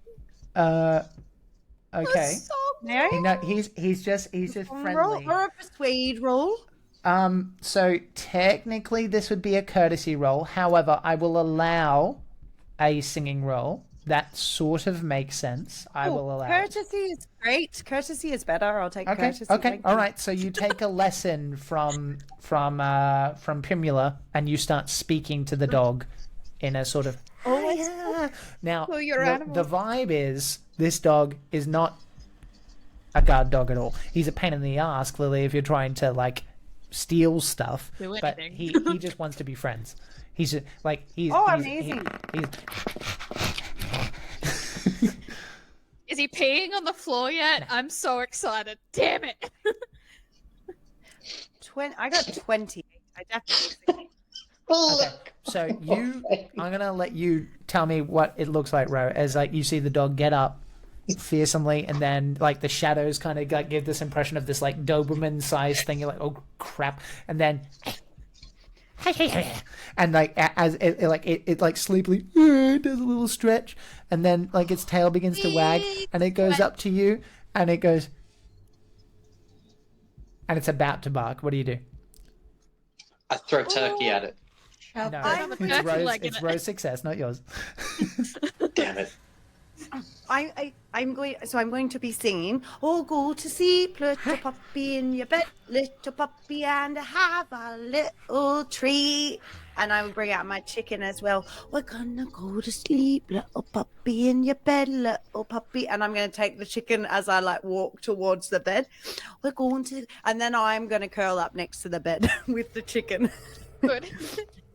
Okay. So No? No, he's just Roll friendly. or a persuade roll. So technically this would be a courtesy roll. However, I will allow a singing roll. That sort of makes sense. I will allow it. Courtesy is great. Courtesy is better. I'll take Okay. courtesy. Okay. thank All you. right. So you take a lesson from Primula, and you start speaking to the dog in a sort of. Oh yeah. Now Oh, you're the animal. vibe is this dog is not a guard dog at all. He's a pain in the ass, clearly, if you're trying to like steal stuff. Do But anything. he just wants to be friends. He's just, like he's. Oh, he's- amazing. he's Is he peeing on the floor yet? I'm so excited. Damn it! 20. I got 20. I definitely. Okay, so I'm gonna let you tell me what it looks like, Ro, as like you see the dog get up fearsomely, and then like the shadows kind of like give this impression of this like Doberman-sized thing. You're like, oh crap, and then, and like as it like sleepily does a little stretch, and then like its tail begins to wag, and it goes up to you, and it goes, and it's about to bark. What do you do? I throw turkey at it. No, have a it's turkey Rose. leg in It's it. Rose's success, not yours. Damn it. I'm going to be singing. Oh, go to sleep, little puppy in your bed, little puppy, and have a little treat. And I will bring out my chicken as well. We're gonna go to sleep, little puppy in your bed, little puppy. And I'm gonna take the chicken as I like walk towards the bed. We're going to, and then I'm gonna curl up next to the bed with the chicken. Good.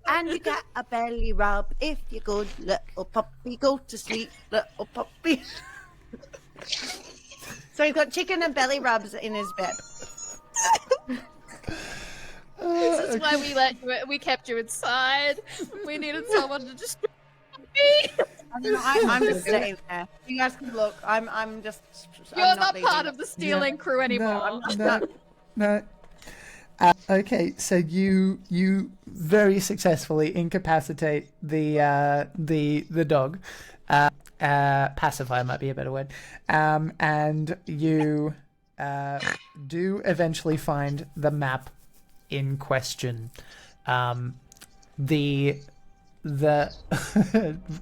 And you get a belly rub if you're good, little puppy. Go to sleep, little puppy. So he's got chicken and belly rubs in his bed. This is why we kept you inside. We needed someone to just be. I'm just staying there. You guys can look. I'm just. You're I'm not leaving. part of the stealing crew anymore. No. Okay, so you very successfully incapacitate the dog. Pacify might be a better word. And you do eventually find the map in question. The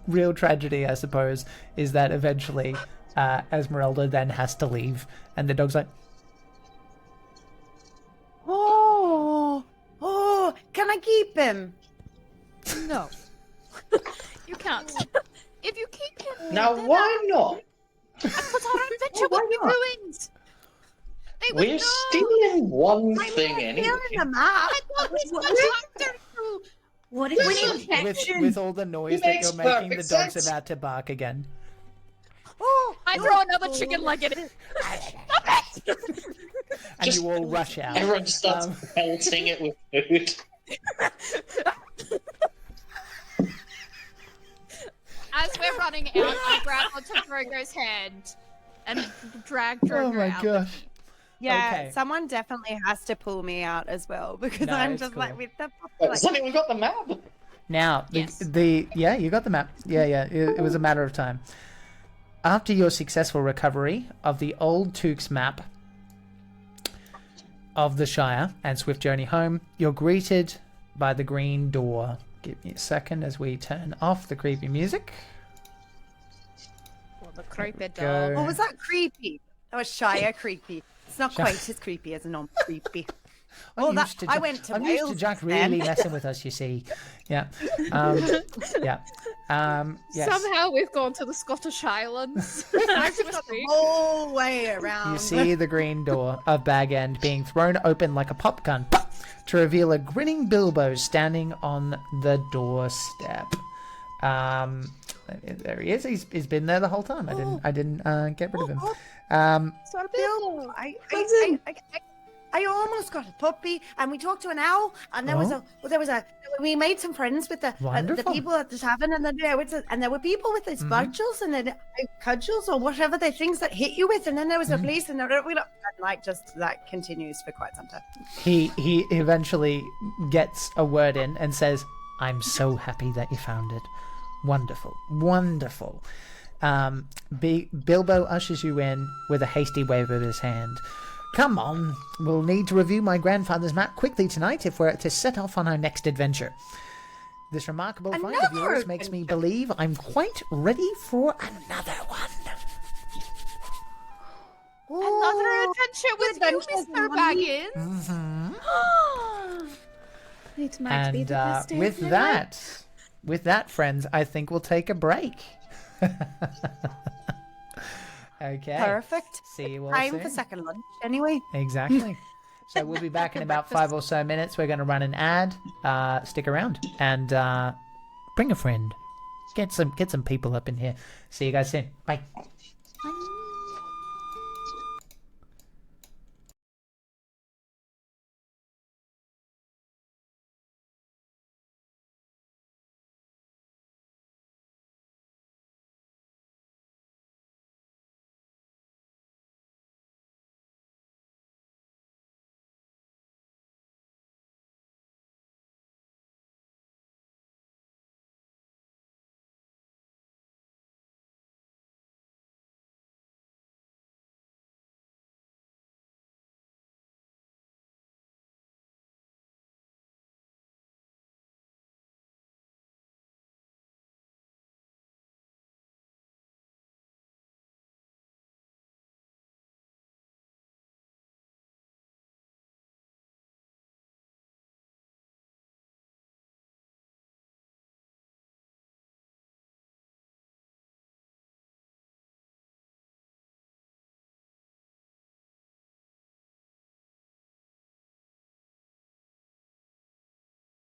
real tragedy, I suppose, is that eventually Esmeralda then has to leave, and the dog's like, Oh, can I keep him? No. You can't. If you keep him, Now, why not? because our adventure Why would be not? ruined. They would We're know. stealing one thing Feeling anyway. the map. I thought we were chapter through. What if we with all the noise It that makes you're making, the perfect dog's sense. about to bark again. Oh, I throw another chicken leg in it. And Just- you all rush out. Everyone just starts Um, pelting it with food. As we're running out, I grab onto Drogo's hand and drag Drogo Oh my out. gosh. yeah. Okay. Someone definitely has to pull me out as well because No, I'm it's just cool. like with the Wait, like, has anyone got the map? Now, Yes. yeah, you got the map. Yeah, it was a matter of time. After your successful recovery of the old Tukes map of the Shire and swift journey home, you're greeted by the green door. Give me a second as we turn off the creepy music. Well, the creepy Go. dog. Oh, was that creepy? That was Shire creepy. It's not Jack- quite as creepy as a non-creepy. I'm that- used to I Jack- went to I'm used to Wales Jack then. really messing with us, you see. Yeah. Yeah. Yes. Somehow we've gone to the Scottish Highlands. I've just got the whole way around. You see the green door of Bag End being thrown open like a pop gun to reveal a grinning Bilbo standing on the doorstep. There he is. He's been there the whole time. I didn't get rid of him. Sort of Bill, I almost got a puppy, and we talked to an owl, and we made some friends with the Wonderful. people at the tavern, and then there were people with these cudgels and then cudgels or whatever the things that hit you with, and then there was a police, and that continues for quite some time. He eventually gets a word in and says, "I'm so happy that you found it. Wonderful, wonderful." Bilbo ushers you in with a hasty wave of his hand. "Come on, we'll need to review my grandfather's map quickly tonight if we're to set off on our next adventure. This remarkable find of Another yours makes me believe I'm quite ready for another one." Another adventure with you, adventures Mr. in one Baggins. It might be And the best day with of my life. that, friends, I think we'll take a break. Okay. Perfect. See you all Time soon. for second lunch, anyway. Exactly. So we'll be back in about 5 or so minutes. We're going to run an ad. Stick around and bring a friend. Get some people up in here. See you guys soon. Bye.